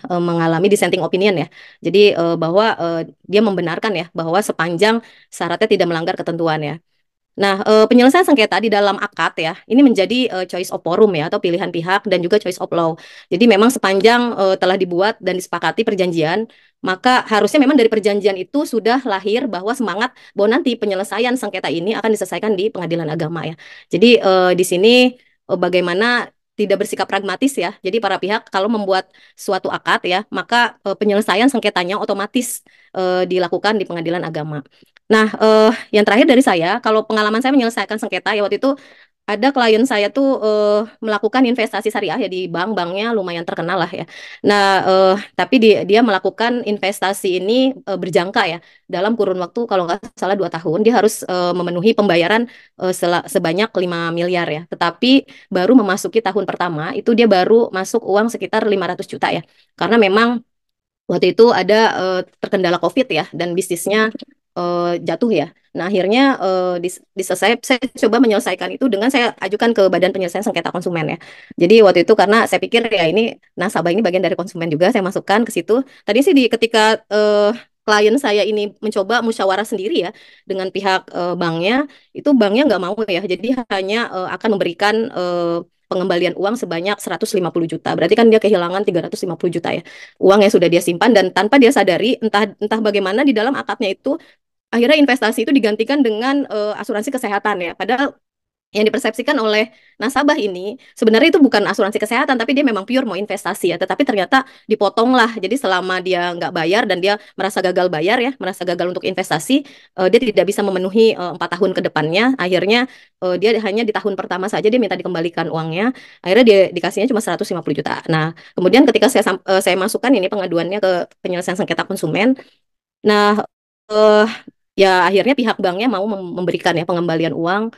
mengalami dissenting opinion ya. Jadi bahwa dia membenarkan ya bahwa sepanjang syaratnya tidak melanggar ketentuan ya. Nah, penyelesaian sengketa di dalam akad ya, ini menjadi choice of forum ya, atau pilihan pihak dan juga choice of law. Jadi memang sepanjang telah dibuat dan disepakati perjanjian, maka harusnya memang dari perjanjian itu sudah lahir bahwa semangat bahwa nanti penyelesaian sengketa ini akan diselesaikan di pengadilan agama ya. Jadi di sini bagaimana tidak bersikap pragmatis ya. Jadi para pihak kalau membuat suatu akad ya, maka penyelesaian sengketanya otomatis dilakukan di pengadilan agama. Nah, yang terakhir dari saya, kalau pengalaman saya menyelesaikan sengketa ya waktu itu ada klien saya tuh melakukan investasi syariah ya di banknya lumayan terkenal lah ya. Nah, tapi dia melakukan investasi ini berjangka ya dalam kurun waktu kalau nggak salah 2 tahun dia harus memenuhi pembayaran sebanyak 5 miliar ya. Tetapi baru memasuki tahun pertama itu dia baru masuk uang sekitar 500 juta ya. Karena memang waktu itu ada terkendala COVID ya dan bisnisnya jatuh ya. Nah akhirnya saya coba menyelesaikan itu dengan saya ajukan ke Badan Penyelesaian Sengketa Konsumen ya. Jadi waktu itu karena saya pikir ya ini nasabah ini bagian dari konsumen juga saya masukkan ke situ. Tadi sih ketika klien saya ini mencoba musyawarah sendiri ya dengan pihak banknya, itu banknya nggak mau ya. Jadi hanya akan memberikan pengembalian uang sebanyak 150 juta. Berarti kan dia kehilangan 350 juta ya. Uang yang sudah dia simpan dan tanpa dia sadari entah bagaimana di dalam akadnya itu akhirnya investasi itu digantikan dengan asuransi kesehatan ya. Padahal yang dipersepsikan oleh nasabah ini sebenarnya itu bukan asuransi kesehatan tapi dia memang pure mau investasi ya, tetapi ternyata dipotong lah. Jadi selama dia nggak bayar dan dia merasa gagal bayar ya, merasa gagal untuk investasi, dia tidak bisa memenuhi 4 tahun ke depannya. Akhirnya dia hanya di tahun pertama saja dia minta dikembalikan uangnya, akhirnya dia dikasihnya cuma 150 juta. Nah kemudian ketika saya masukkan ini pengaduannya ke penyelesaian sengketa konsumen, nah ya akhirnya pihak banknya mau memberikan ya pengembalian uang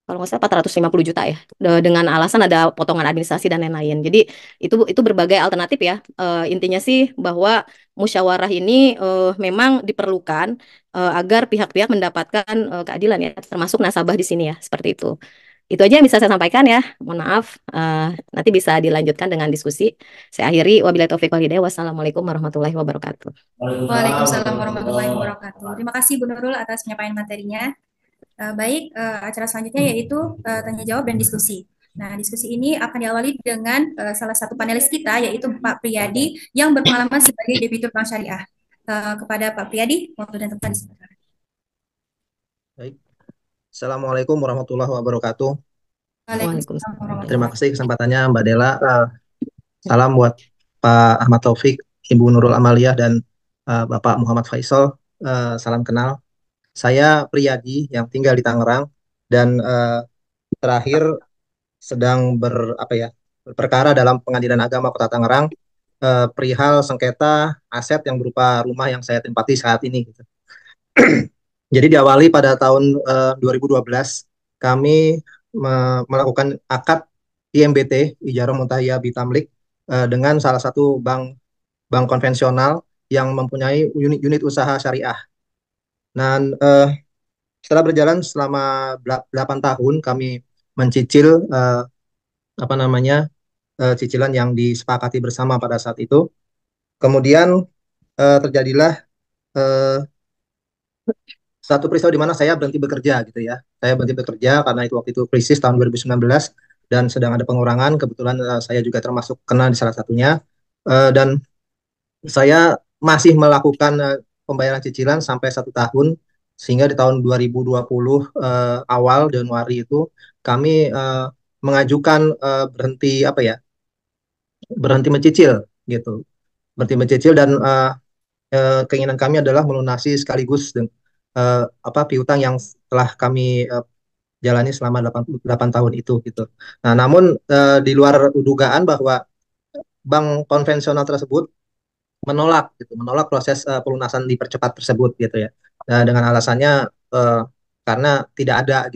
kalau nggak salah 450 juta ya, dengan alasan ada potongan administrasi dan lain-lain. Jadi itu berbagai alternatif ya. Intinya sih bahwa musyawarah ini memang diperlukan agar pihak-pihak mendapatkan keadilan ya, termasuk nasabah di sini ya, seperti itu. Itu aja yang bisa saya sampaikan ya. Mohon maaf, nanti bisa dilanjutkan dengan diskusi. Saya akhiri, wabillahi taufiq wal hidayah. Wassalamualaikum warahmatullahi wabarakatuh.
Waalaikumsalam warahmatullahi wabarakatuh. Terima kasih Bu Nurul atas penyampaian materinya. Baik, acara selanjutnya yaitu tanya jawab dan diskusi. Nah, diskusi ini akan diawali dengan salah satu panelis kita yaitu Pak Priyadi yang berpengalaman sebagai debitur bank syariah. Kepada Pak Priyadi, waktu dan tempat disilakan.
Baik. Assalamualaikum warahmatullahi wabarakatuh.
Waalaikumsalam.
Terima kasih kesempatannya Mbak Dela. Salam buat Pak Ahmad Taufik, Ibu Nurul Amaliah, dan Bapak Muhammad Faisal. Salam kenal. Saya Priyadi yang tinggal di Tangerang dan terakhir sedang berperkara dalam Pengadilan Agama Kota Tangerang perihal sengketa aset yang berupa rumah yang saya tempati saat ini, gitu. Jadi diawali pada tahun 2012 kami melakukan akad IMBT, Ijarah Muntahiya Bitamlik, dengan salah satu bank konvensional yang mempunyai unit usaha syariah. Dan setelah berjalan selama 8 tahun kami mencicil apa namanya cicilan yang disepakati bersama pada saat itu. Kemudian terjadilah eh, satu peristiwa di mana saya berhenti bekerja, gitu ya. Saya berhenti bekerja karena itu waktu itu krisis tahun 2019 dan sedang ada pengurangan. Kebetulan saya juga termasuk kena di salah satunya. Dan saya masih melakukan pembayaran cicilan sampai 1 tahun, sehingga di tahun 2020 awal Januari itu kami mengajukan berhenti mencicil, gitu, berhenti mencicil. Dan keinginan kami adalah melunasi sekaligus piutang yang telah kami jalani selama 8 tahun itu, gitu. Nah, namun di luar dugaan bahwa bank konvensional tersebut menolak proses pelunasan dipercepat tersebut, gitu ya. Nah, dengan alasannya eh, karena tidak ada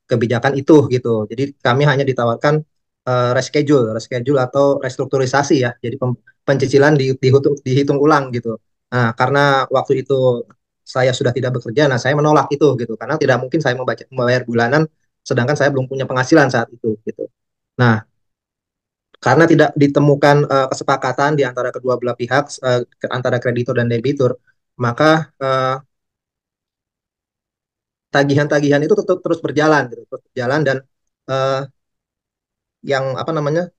kebijakan itu, gitu. Jadi kami hanya ditawarkan reschedule atau restrukturisasi, ya. Jadi pencicilan dihitung ulang, gitu. Nah, karena waktu itu saya sudah tidak bekerja, nah saya menolak itu, gitu, karena tidak mungkin saya membayar bulanan sedangkan saya belum punya penghasilan saat itu, gitu. Nah, karena tidak ditemukan kesepakatan di antara kedua belah pihak, antara kreditur dan debitur, maka tagihan-tagihan itu terus berjalan, gitu, terus berjalan. Dan eh, yang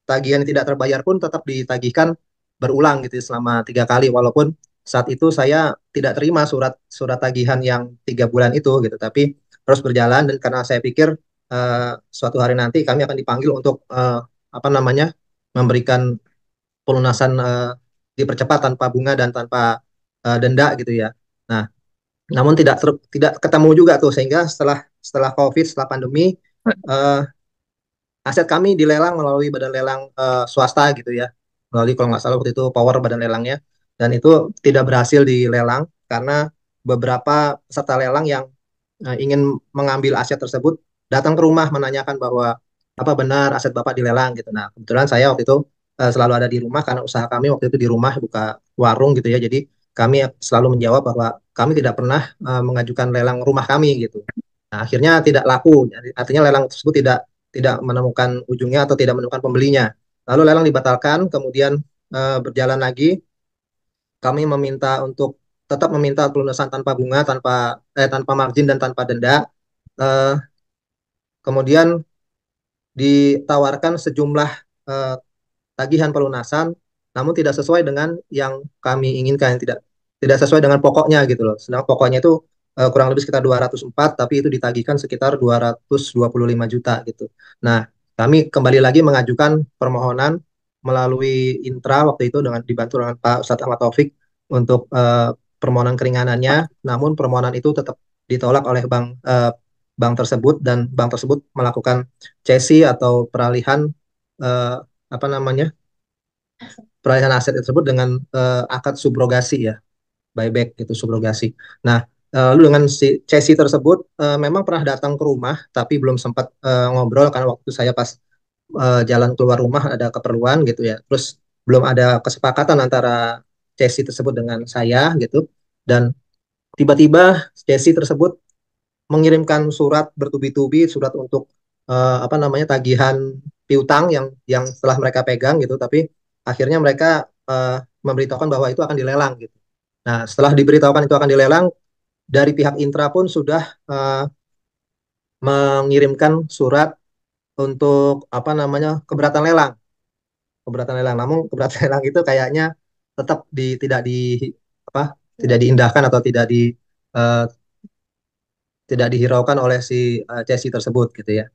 tagihan yang tidak terbayar pun tetap ditagihkan berulang, gitu, selama 3 kali, walaupun saat itu saya tidak terima surat tagihan yang 3 bulan itu, gitu, tapi terus berjalan. Dan karena saya pikir suatu hari nanti kami akan dipanggil untuk memberikan pelunasan dipercepat tanpa bunga dan tanpa denda, gitu ya. Nah, namun tidak ketemu juga tuh, sehingga setelah setelah COVID, setelah pandemi, eh, aset kami dilelang melalui badan lelang swasta, gitu ya, melalui, kalau nggak salah waktu itu, Power badan lelangnya. Dan itu tidak berhasil dilelang karena beberapa peserta lelang yang ingin mengambil aset tersebut datang ke rumah menanyakan bahwa apa benar aset Bapak dilelang, gitu. Nah, kebetulan saya waktu itu selalu ada di rumah karena usaha kami waktu itu di rumah, buka warung, gitu ya. Jadi kami selalu menjawab bahwa kami tidak pernah mengajukan lelang rumah kami, gitu. Nah, akhirnya tidak laku. Jadi, artinya lelang tersebut tidak tidak menemukan ujungnya atau tidak menemukan pembelinya. Lalu lelang dibatalkan, kemudian berjalan lagi, kami tetap meminta pelunasan tanpa bunga, tanpa margin dan tanpa denda. Eh, Kemudian ditawarkan sejumlah eh, tagihan pelunasan, namun tidak sesuai dengan yang kami inginkan, tidak tidak sesuai dengan pokoknya, gitu loh. Sedangkan pokoknya itu kurang lebih sekitar 204, tapi itu ditagihkan sekitar 225 juta, gitu. Nah, kami kembali lagi mengajukan permohonan melalui Intra waktu itu, dengan dibantu dengan Pak Ustadz Ahmad Taufik untuk permohonan keringanannya. Namun permohonan itu tetap ditolak oleh bank tersebut, dan bank tersebut melakukan cesi atau eh, apa namanya peralihan aset tersebut dengan akad subrogasi, ya, buyback, itu subrogasi. Nah, lalu dengan si cesi tersebut memang pernah datang ke rumah, tapi belum sempat ngobrol karena waktu saya pas jalan keluar rumah ada keperluan, gitu ya. Terus belum ada kesepakatan antara cesi tersebut dengan saya, gitu. Dan tiba-tiba cesi tersebut mengirimkan surat bertubi-tubi, surat untuk tagihan piutang yang setelah mereka pegang, gitu. Tapi akhirnya mereka memberitahukan bahwa itu akan dilelang, gitu. Nah, setelah diberitahukan itu akan dilelang, dari pihak Intra pun sudah mengirimkan surat untuk keberatan lelang. Namun keberatan lelang itu kayaknya tetap apa tidak diindahkan atau eh, tidak dihiraukan oleh si Chelsea tersebut, gitu ya.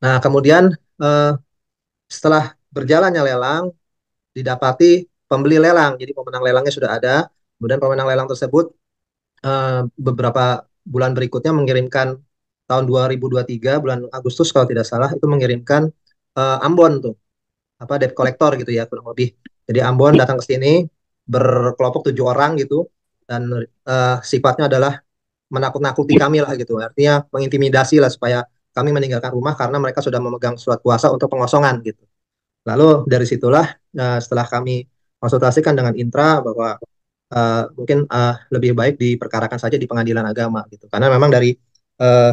Nah, kemudian eh, setelah berjalannya lelang, didapati pembeli lelang. Jadi pemenang lelangnya sudah ada. Kemudian pemenang lelang tersebut beberapa bulan berikutnya mengirimkan, tahun 2023 bulan Agustus kalau tidak salah, itu mengirimkan Ambon tuh, debt collector, gitu ya, kurang lebih Jadi Ambon datang ke sini berkelompok 7 orang gitu, dan sifatnya adalah menakut-nakuti kami lah gitu. Artinya mengintimidasi lah supaya kami meninggalkan rumah karena mereka sudah memegang surat kuasa untuk pengosongan gitu. Lalu dari situlah setelah kami konsultasikan dengan Intra bahwa mungkin lebih baik diperkarakan saja di pengadilan agama gitu. Karena memang dari uh,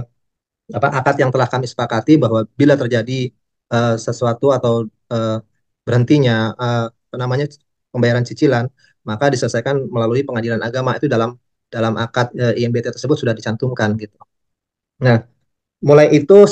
akad yang telah kami sepakati bahwa bila terjadi sesuatu atau berhentinya apa namanya pembayaran cicilan, maka diselesaikan melalui pengadilan agama. Itu dalam dalam akad IMBT tersebut sudah dicantumkan gitu. Nah, mulai itu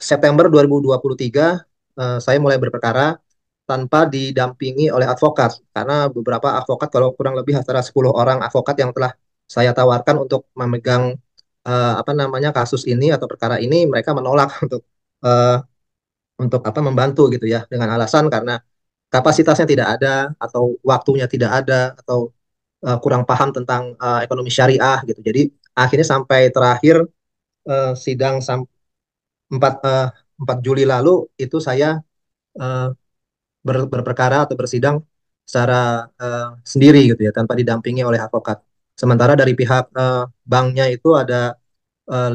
September 2023 saya mulai berperkara tanpa didampingi oleh advokat, karena beberapa advokat, kalau kurang lebih antara 10 orang advokat yang telah saya tawarkan untuk memegang apa namanya kasus ini atau perkara ini, mereka menolak eh, untuk apa membantu gitu ya, dengan alasan karena kapasitasnya tidak ada atau waktunya tidak ada atau kurang paham tentang ekonomi syariah gitu. Jadi akhirnya sampai terakhir sidang 4 4 Juli lalu itu saya eh, berperkara atau bersidang secara sendiri gitu ya, tanpa didampingi oleh advokat. Sementara dari pihak banknya itu ada 5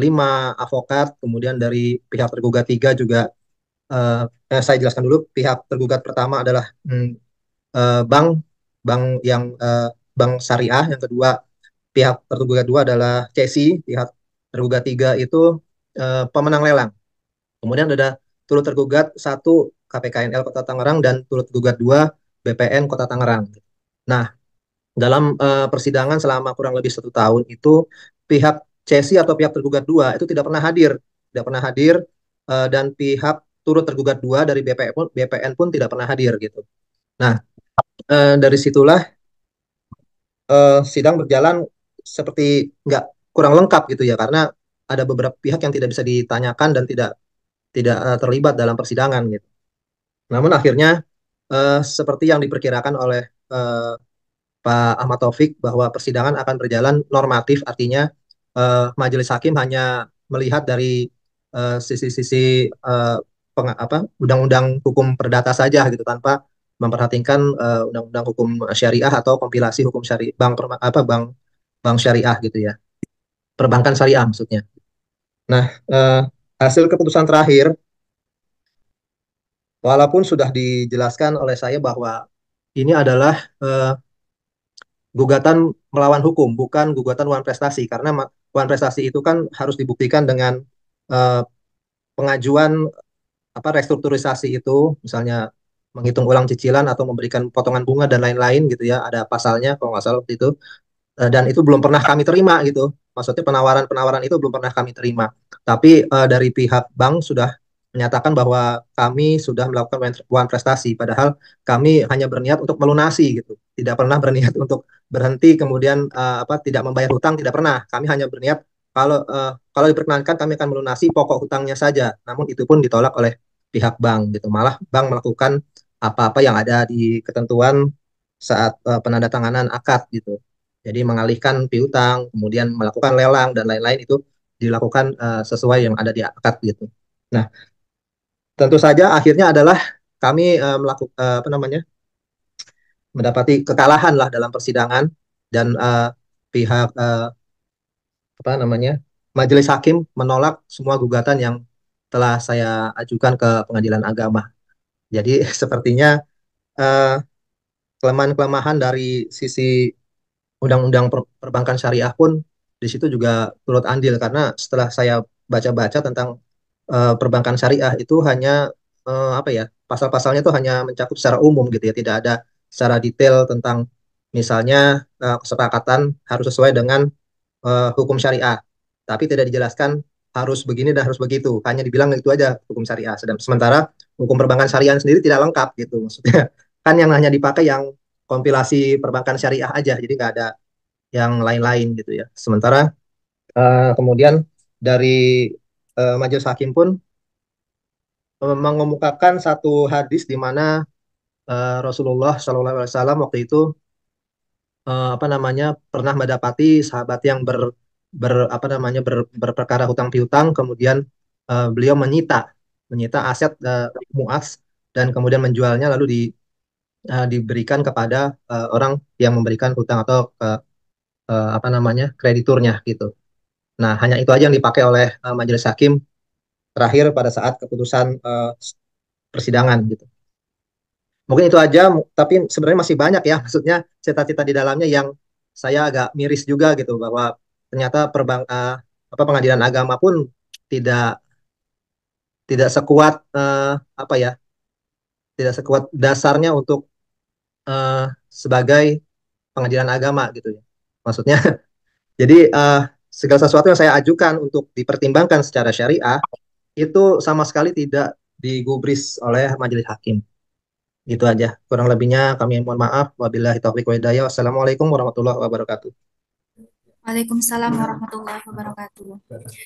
advokat, kemudian dari pihak tergugat 3 juga. Saya jelaskan dulu, pihak tergugat pertama adalah bank bank yang bank syariah, yang kedua pihak tergugat 2 adalah CSI, pihak tergugat 3 itu pemenang lelang. Kemudian ada turut tergugat 1 KPKNL Kota Tangerang dan turut tergugat 2 BPN Kota Tangerang. Nah, dalam persidangan selama kurang lebih 1 tahun itu pihak CSI atau pihak tergugat 2 itu tidak pernah hadir, dan pihak turut tergugat 2 dari BPN pun tidak pernah hadir gitu. Nah, dari situlah sidang berjalan seperti nggak kurang lengkap gitu ya, karena ada beberapa pihak yang tidak bisa ditanyakan dan tidak tidak terlibat dalam persidangan gitu. Namun akhirnya seperti yang diperkirakan oleh eh, Pak Ahmad Taufik bahwa persidangan akan berjalan normatif, artinya majelis hakim hanya melihat dari sisi-sisi undang-undang hukum perdata saja gitu, tanpa memperhatikan undang-undang hukum syariah atau kompilasi hukum syariah bank bank syariah gitu ya, perbankan syariah maksudnya. Nah, hasil keputusan terakhir, walaupun sudah dijelaskan oleh saya bahwa ini adalah gugatan melawan hukum, bukan gugatan wan prestasi, karena wan prestasi itu kan harus dibuktikan dengan eh, pengajuan apa restrukturisasi itu, misalnya menghitung ulang cicilan atau memberikan potongan bunga dan lain-lain gitu ya, ada pasalnya kalau nggak salah waktu itu. Dan itu belum pernah kami terima gitu. Maksudnya penawaran-penawaran itu belum pernah kami terima. Tapi dari pihak bank sudah menyatakan bahwa kami sudah melakukan wan prestasi, padahal kami hanya berniat untuk melunasi gitu. Tidak pernah berniat untuk berhenti kemudian tidak membayar hutang, tidak pernah. Kami hanya berniat kalau diperkenankan kami akan melunasi pokok hutangnya saja. Namun itu pun ditolak oleh pihak bank gitu. Malah bank melakukan apa-apa yang ada di ketentuan saat penandatanganan akad gitu. Jadi mengalihkan piutang, kemudian melakukan lelang dan lain-lain itu dilakukan sesuai yang ada di akad gitu. Nah, tentu saja akhirnya adalah kami melakukan apa namanya mendapati kekalahan lah dalam persidangan, dan pihak apa namanya majelis hakim menolak semua gugatan yang telah saya ajukan ke pengadilan agama. Jadi sepertinya eh, kelemahan-kelemahan dari sisi undang-undang perbankan syariah pun di situ juga turut andil, karena setelah saya baca-baca tentang perbankan syariah itu hanya apa ya, pasal-pasalnya itu hanya mencakup secara umum gitu ya, tidak ada secara detail tentang misalnya kesepakatan harus sesuai dengan hukum syariah, tapi tidak dijelaskan harus begini dan harus begitu, hanya dibilang itu aja hukum syariah. Sementara hukum perbankan syariah sendiri tidak lengkap gitu, maksudnya kan yang hanya dipakai yang kompilasi perbankan syariah aja, jadi nggak ada yang lain-lain gitu ya. Sementara kemudian dari majelis hakim pun mengemukakan satu hadis di mana Rasulullah SAW waktu itu apa namanya pernah mendapati sahabat yang apa namanya berperkara hutang piutang, kemudian beliau menyita aset Muaz dan kemudian menjualnya, lalu diberikan kepada orang yang memberikan hutang atau apa namanya krediturnya gitu. Nah, hanya itu aja yang dipakai oleh majelis hakim terakhir pada saat keputusan persidangan gitu. Mungkin itu aja, tapi sebenarnya masih banyak ya, maksudnya cita-cita di dalamnya yang saya agak miris juga gitu bahwa ternyata apa pengadilan agama pun tidak tidak sekuat apa ya, tidak sekuat dasarnya untuk eh, sebagai pengadilan agama gitu ya. Maksudnya, jadi segala sesuatu yang saya ajukan untuk dipertimbangkan secara syariah itu sama sekali tidak digubris oleh majelis hakim. Gitu aja. Kurang lebihnya kami mohon maaf. Wabillahi taufiq wa hidayah. Wassalamualaikum warahmatullahi wabarakatuh.
Waalaikumsalam warahmatullahi wabarakatuh.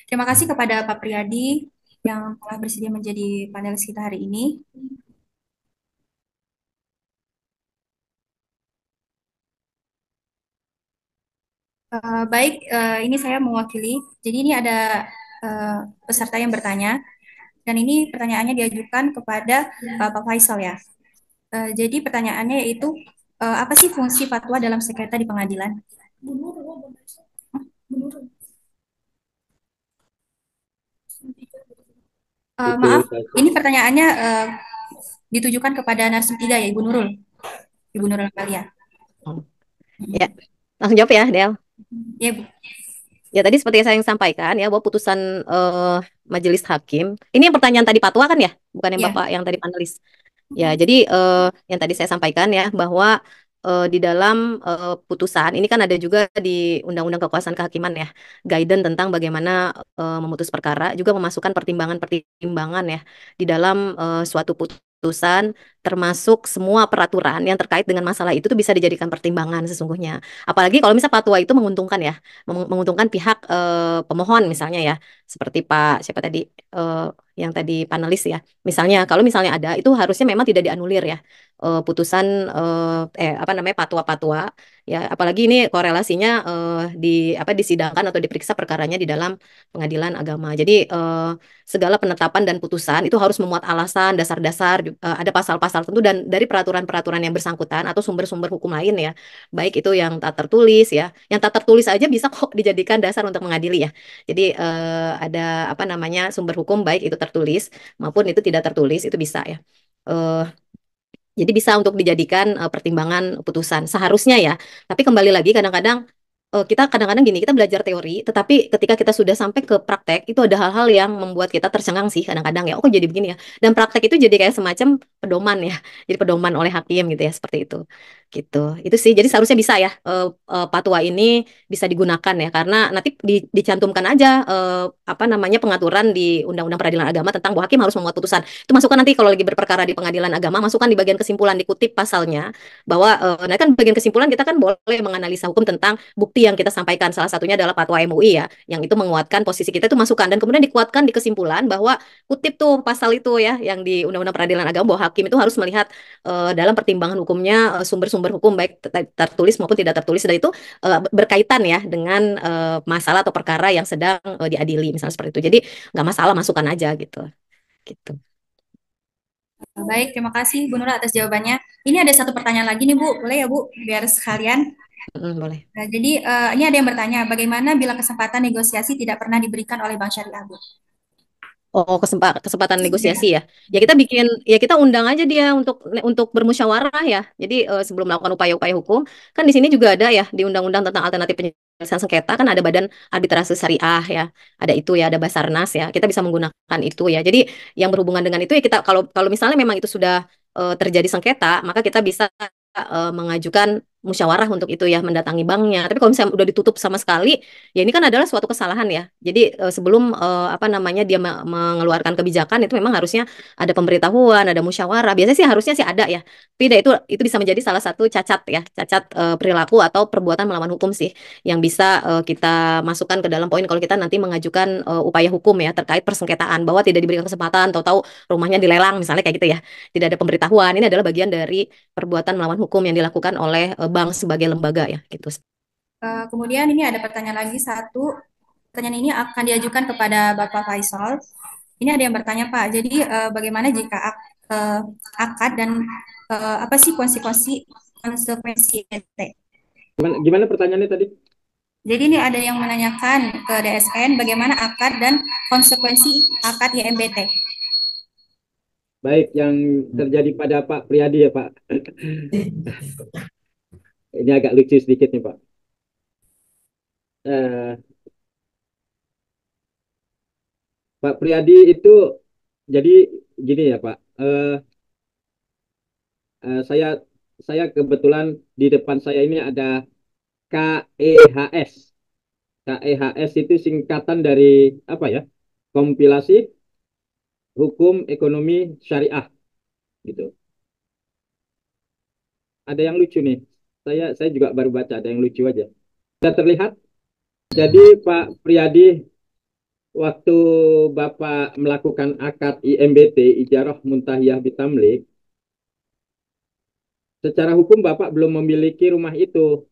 Terima kasih kepada Pak Priyadi yang telah bersedia menjadi panelis kita hari ini. Baik, ini saya mewakili. Jadi ini ada peserta yang bertanya, dan ini pertanyaannya diajukan kepada Pak Faisal ya. Jadi pertanyaannya yaitu, apa sih fungsi fatwa dalam sengketa di pengadilan? Maaf, ini pertanyaannya ditujukan kepada narsum 3 ya, Ibu Nurul. Ibu Nurul Amalia.
Ya, langsung jawab ya, Del.
Ya, Bu.
Ya, tadi seperti yang saya sampaikan ya, bahwa putusan majelis hakim, ini yang pertanyaan tadi Patwa kan ya, bukan yang
Ya.
Bapak yang tadi panelis. Ya, jadi yang tadi saya sampaikan ya, bahwa di dalam putusan, ini kan ada juga di Undang-Undang Kekuasaan Kehakiman ya, guidance tentang bagaimana memutus perkara, juga memasukkan pertimbangan-pertimbangan ya, di dalam suatu putusan, termasuk semua peraturan yang terkait dengan masalah itu tuh bisa dijadikan pertimbangan sesungguhnya. Apalagi kalau misal fatwa itu menguntungkan ya, menguntungkan pihak pemohon misalnya ya, seperti Pak siapa tadi yang tadi panelis ya. Misalnya kalau misalnya ada itu harusnya memang tidak dianulir ya putusan apa namanya patwa-patwa ya, apalagi ini korelasinya di apa disidangkan atau diperiksa perkaranya di dalam pengadilan agama. Jadi segala penetapan dan putusan itu harus memuat alasan, dasar-dasar, ada pasal-pasal tertentu dan dari peraturan-peraturan yang bersangkutan atau sumber-sumber hukum lain ya, baik itu yang tak tertulis ya, yang tak tertulis aja bisa kok dijadikan dasar untuk mengadili ya. Jadi ada apa namanya sumber hukum baik itu tertulis maupun itu tidak tertulis itu bisa ya. Eh, jadi bisa untuk dijadikan pertimbangan putusan seharusnya ya. Tapi kembali lagi kadang-kadang kita kadang-kadang gini, kita belajar teori, tetapi ketika kita sudah sampai ke praktek, itu ada hal-hal yang membuat kita tercengang sih kadang-kadang ya. Oh kok jadi begini ya. Dan praktek itu jadi kayak semacam pedoman ya. Jadi pedoman oleh hakim gitu ya, seperti itu. Gitu. Itu sih. Jadi seharusnya bisa ya fatwa ini bisa digunakan ya karena nanti dicantumkan aja apa namanya pengaturan di Undang-Undang Peradilan Agama tentang bahwa hakim harus memuat putusan. Itu masukkan nanti kalau lagi berperkara di pengadilan agama, masukkan di bagian kesimpulan dikutip pasalnya bahwa nah kan bagian kesimpulan kita kan boleh menganalisa hukum tentang bukti yang kita sampaikan. Salah satunya adalah fatwa MUI ya, yang itu menguatkan posisi kita itu masukkan dan kemudian dikuatkan di kesimpulan bahwa kutip tuh pasal itu ya yang di Undang-Undang Peradilan Agama bahwa hakim itu harus melihat dalam pertimbangan hukumnya sumber-sumber hukum baik tertulis maupun tidak tertulis dan itu berkaitan ya dengan masalah atau perkara yang sedang diadili misalnya seperti itu. Jadi nggak masalah masukkan aja gitu. Gitu.
Baik, terima kasih Bu Nurul atas jawabannya. Ini ada satu pertanyaan lagi nih Bu, boleh ya Bu, biar sekalian.
Boleh.
Nah, jadi ini ada yang bertanya, bagaimana bila kesempatan negosiasi tidak pernah diberikan oleh Bank Syariah Bu?
Oh, kesempatan negosiasi ya. Ya kita bikin, ya kita undang aja dia untuk bermusyawarah ya. Jadi sebelum melakukan upaya-upaya hukum, kan di sini juga ada ya di Undang-Undang tentang alternatif penyelesaian sengketa kan ada Badan Arbitrase Syariah ya. Ada itu ya, ada Basarnas ya. Kita bisa menggunakan itu ya. Jadi yang berhubungan dengan itu ya kita kalau kalau misalnya memang itu sudah terjadi sengketa, maka kita bisa mengajukan musyawarah untuk itu ya, mendatangi banknya. Tapi kalau misalnya udah ditutup sama sekali, ya ini kan adalah suatu kesalahan ya. Jadi sebelum apa namanya dia mengeluarkan kebijakan itu memang harusnya ada pemberitahuan, ada musyawarah. Biasanya sih harusnya sih ada ya. Tapi itu bisa menjadi salah satu cacat ya, cacat perilaku atau perbuatan melawan hukum sih yang bisa kita masukkan ke dalam poin kalau kita nanti mengajukan upaya hukum ya terkait persengketaan bahwa tidak diberikan kesempatan, tahu-tahu rumahnya dilelang misalnya kayak gitu ya. Tidak ada pemberitahuan. Ini adalah bagian dari perbuatan melawan hukum yang dilakukan oleh bank sebagai lembaga ya gitu.
Kemudian ini ada pertanyaan lagi satu. Pertanyaan ini akan diajukan kepada Bapak Faisal. Ini ada yang bertanya Pak, jadi bagaimana jika eh, akad dan apa sih konsekuensi ET.
Gimana pertanyaannya tadi?
Jadi ini ada yang menanyakan ke DSN bagaimana akad dan konsekuensi akad YMBT.
Baik, yang terjadi pada Pak Priyadi ya Pak. Ini agak lucu sedikit nih Pak. Eh, Pak Priyadi itu jadi gini ya Pak. Saya kebetulan di depan saya ini ada KEHS. KEHS itu singkatan dari apa ya? Kompilasi Hukum Ekonomi Syariah gitu. Ada yang lucu nih. Saya juga baru baca, ada yang lucu aja. Sudah terlihat. Jadi Pak Priyadi, waktu Bapak melakukan akad IMBT, Ijarah Muntahiyah Bitamlik, secara hukum Bapak belum memiliki rumah itu.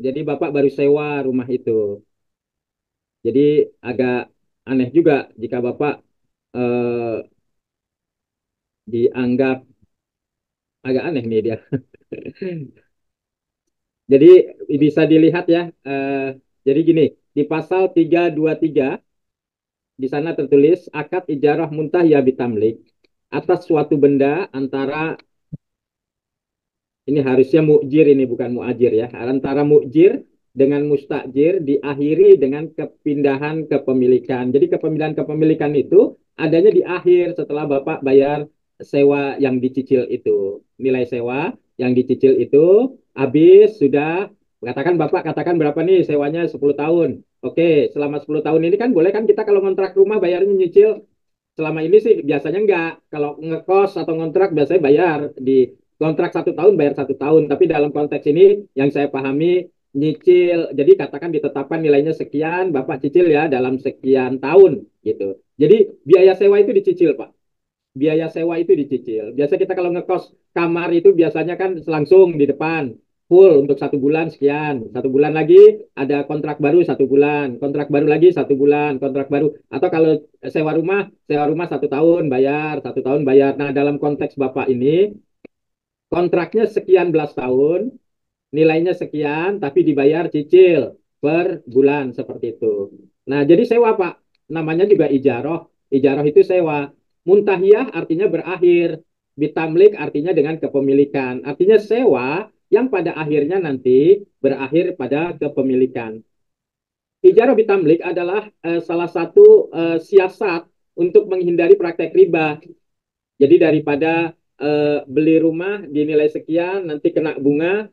Jadi Bapak baru sewa rumah itu. Jadi agak aneh juga jika Bapak eh, dianggap agak aneh nih dia. Jadi bisa dilihat ya. Jadi gini, di pasal 323 di sana tertulis akad ijarah muntahiyah bitamlik atas suatu benda antara, ini harusnya mukjir, ini bukan muajir ya, antara mukjir dengan mustajir diakhiri dengan kepindahan kepemilikan. Jadi kepemilikan kepemilikan itu adanya di akhir setelah Bapak bayar sewa yang dicicil itu. Nilai sewa yang dicicil itu habis sudah, katakan Bapak katakan berapa nih sewanya 10 tahun. Oke, selama 10 tahun ini kan boleh kan kita kalau ngontrak rumah bayarnya nyicil. Selama ini sih biasanya enggak. Kalau ngekos atau ngontrak biasanya bayar di kontrak 1 tahun bayar 1 tahun. Tapi dalam konteks ini yang saya pahami nyicil. Jadi katakan ditetapkan nilainya sekian, Bapak cicil ya dalam sekian tahun gitu. Jadi biaya sewa itu dicicil, Pak. Biaya sewa itu dicicil. Biasa kita kalau ngekos kamar itu biasanya kan langsung di depan full untuk 1 bulan sekian. 1 bulan lagi ada kontrak baru 1 bulan, kontrak baru lagi 1 bulan, kontrak baru. Atau kalau sewa rumah 1 tahun bayar, 1 tahun bayar. Nah dalam konteks Bapak ini kontraknya sekian belas tahun, nilainya sekian, tapi dibayar cicil per bulan seperti itu. Nah, jadi sewa Pak, namanya juga ijaroh. Ijaroh itu sewa. Muntahiyah artinya berakhir. Bitamlik artinya dengan kepemilikan. Artinya sewa yang pada akhirnya nanti berakhir pada kepemilikan. Ijaroh bitamlik adalah salah satu siasat untuk menghindari praktek riba. Jadi daripada beli rumah dinilai sekian, nanti kena bunga,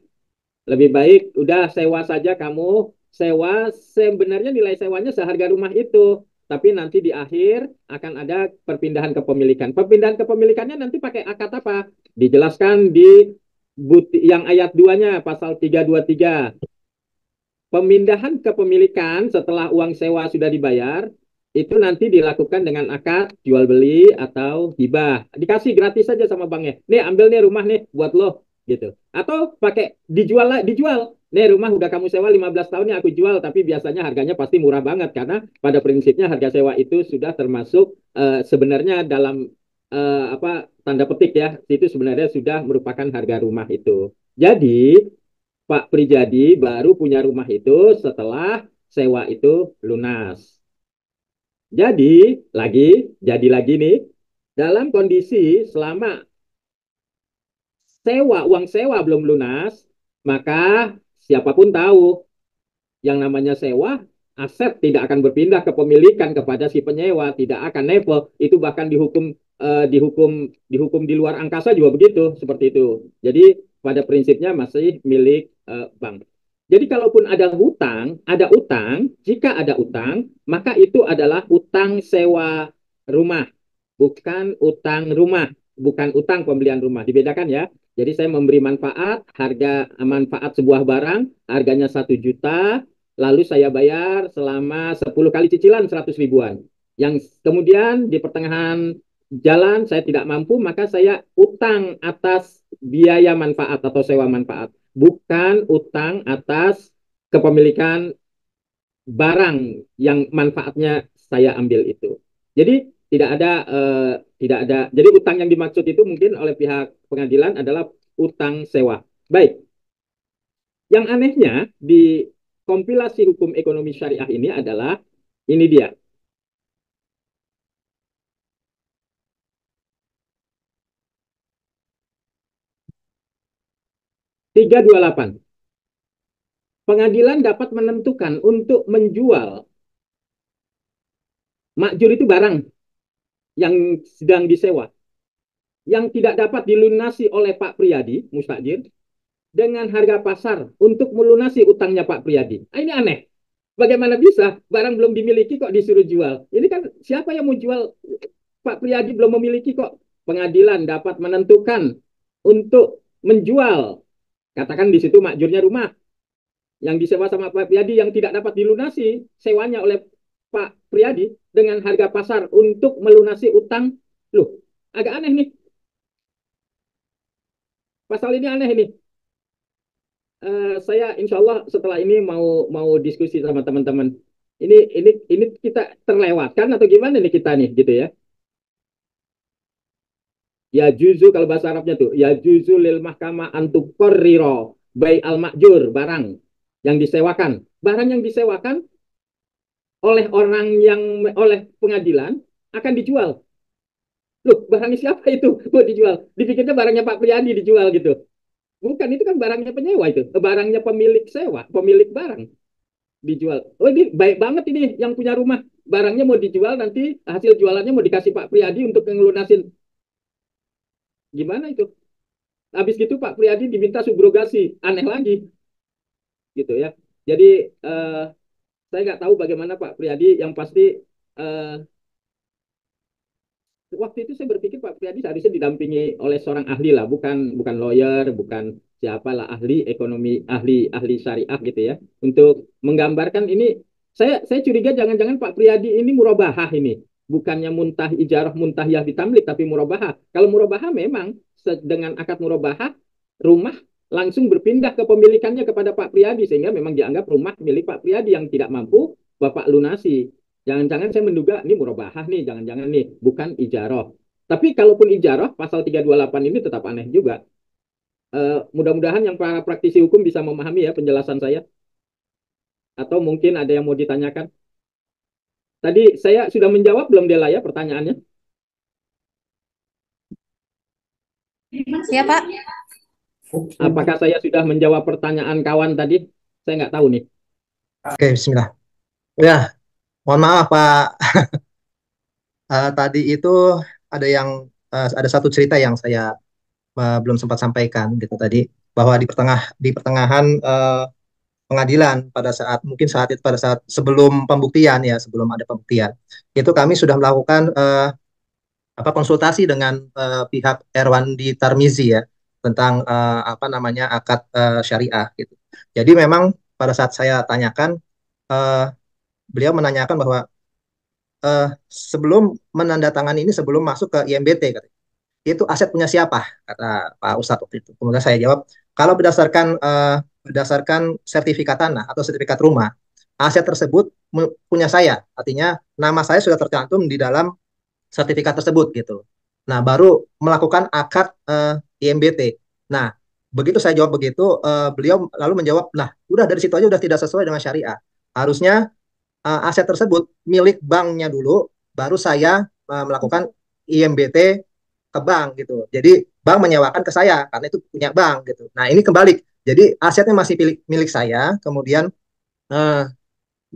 lebih baik udah sewa saja kamu. Sewa sebenarnya nilai sewanya seharga rumah itu. Tapi nanti di akhir akan ada perpindahan kepemilikan. Perpindahan kepemilikannya nanti pakai akad apa? Dijelaskan di yang ayat 2-nya pasal 323. Pemindahan kepemilikan setelah uang sewa sudah dibayar itu nanti dilakukan dengan akad jual beli atau hibah. Dikasih gratis saja sama banknya. Nih ambil nih rumah nih buat lo gitu. Atau pakai dijual lah, dijual. Nih rumah udah kamu sewa 15 tahun yang aku jual, tapi biasanya harganya pasti murah banget karena pada prinsipnya harga sewa itu sudah termasuk sebenarnya dalam apa tanda petik ya, itu sebenarnya sudah merupakan harga rumah itu. Jadi Pak Prijadi baru punya rumah itu setelah sewa itu lunas. Jadi lagi nih, dalam kondisi selama uang sewa belum lunas, maka siapapun tahu yang namanya sewa, aset tidak akan berpindah kepemilikan kepada si penyewa, tidak akan nevel. Itu bahkan dihukum di luar angkasa juga begitu, seperti itu. Jadi pada prinsipnya masih milik bank. Jadi kalaupun ada utang, jika ada utang, maka itu adalah utang sewa rumah, bukan utang rumah, bukan utang pembelian rumah. Dibedakan ya. Jadi saya memberi harga manfaat sebuah barang, harganya 1 juta, lalu saya bayar selama 10 kali cicilan 100 ribuan. Yang kemudian di pertengahan jalan saya tidak mampu, maka saya utang atas biaya manfaat atau sewa manfaat, bukan utang atas kepemilikan barang yang manfaatnya saya ambil itu. Jadi tidak ada tidak ada. Jadi utang yang dimaksud itu mungkin oleh pihak pengadilan adalah utang sewa. Baik. Yang anehnya di kompilasi hukum ekonomi syariah ini adalah ini dia. 328. Pengadilan dapat menentukan untuk menjual makjur itu barang yang sedang disewa yang tidak dapat dilunasi oleh Pak Priyadi, mustajir, dengan harga pasar untuk melunasi utangnya Pak Priyadi. Nah, ini aneh. Bagaimana bisa barang belum dimiliki kok disuruh jual? Ini kan siapa yang mau jual? Pak Priyadi belum memiliki kok. Pengadilan dapat menentukan untuk menjual. Katakan di situ makjurnya rumah yang disewa sama Pak Priyadi yang tidak dapat dilunasi sewanya oleh Pak Priyadi dengan harga pasar untuk melunasi utang. Loh, agak aneh nih. Pasal ini aneh ini. Saya insya Allah setelah ini mau diskusi sama teman-teman. Ini kita terlewatkan atau gimana nih kita nih gitu ya? Ya juzu kalau bahasa Arabnya tuh ya juzu lil mahkamah antukorriro bay al makjur barang yang disewakan. Barang yang disewakan oleh orang yang oleh pengadilan akan dijual. Loh, barangnya siapa itu mau dijual? Dipikirnya barangnya Pak Priyadi dijual gitu. Bukan, itu kan barangnya penyewa itu. Barangnya pemilik sewa, pemilik barang dijual. Oh, ini baik banget ini yang punya rumah. Barangnya mau dijual, nanti hasil jualannya mau dikasih Pak Priyadi untuk ngelunasin. Gimana itu? Habis gitu Pak Priyadi diminta subrogasi. Aneh lagi. Gitu ya. Jadi saya nggak tahu bagaimana Pak Priyadi, yang pasti eh, waktu itu saya berpikir Pak Priyadi seharusnya didampingi oleh seorang ahli lah, bukan lawyer, bukan siapalah, ahli ekonomi, ahli syariah gitu ya, untuk menggambarkan ini. Saya curiga jangan-jangan Pak Priyadi ini murabahah ini, bukannya muntah ijarah muntahiyah ditamlik, tapi murabahah. Kalau murabahah memang dengan akad murabahah rumah langsung berpindah kepemilikannya kepada Pak Priyadi, sehingga memang dianggap rumah milik Pak Priyadi yang tidak mampu Bapak lunasi. Jangan-jangan saya menduga ini murabahah nih, jangan-jangan nih, bukan ijarah. Tapi kalaupun ijarah, pasal 328 ini tetap aneh juga. Mudah-mudahan yang para praktisi hukum bisa memahami ya penjelasan saya. Atau mungkin ada yang mau ditanyakan. Tadi saya sudah menjawab belum Dela ya pertanyaannya?
Ya, Pak.
Apakah saya sudah menjawab pertanyaan kawan tadi? Saya nggak tahu nih.
Oke, bismillah. Ya, mohon maaf Pak. Tadi itu ada satu cerita yang saya belum sempat sampaikan gitu tadi, bahwa di pertengahan pengadilan, pada saat sebelum pembuktian, ya sebelum ada pembuktian, itu kami sudah melakukan konsultasi dengan pihak Erwandi Tarmizi ya, tentang akad syariah gitu. Jadi memang pada saat saya tanyakan, eh, beliau menanyakan bahwa sebelum menandatangani ini, sebelum masuk ke IMBT, itu aset punya siapa, kata Pak Ustadz waktu itu. Kemudian saya jawab, kalau berdasarkan sertifikat tanah atau sertifikat rumah, aset tersebut punya saya, artinya nama saya sudah tercantum di dalam sertifikat tersebut gitu. Nah, baru melakukan akad IMBT. Nah, begitu saya jawab begitu, beliau lalu menjawab, nah udah dari situ aja udah tidak sesuai dengan syariah. Harusnya aset tersebut milik banknya dulu, baru saya melakukan IMBT ke bank gitu. Jadi bank menyewakan ke saya karena itu punya bank gitu. Nah, ini kembali. Jadi asetnya masih milik saya, kemudian uh,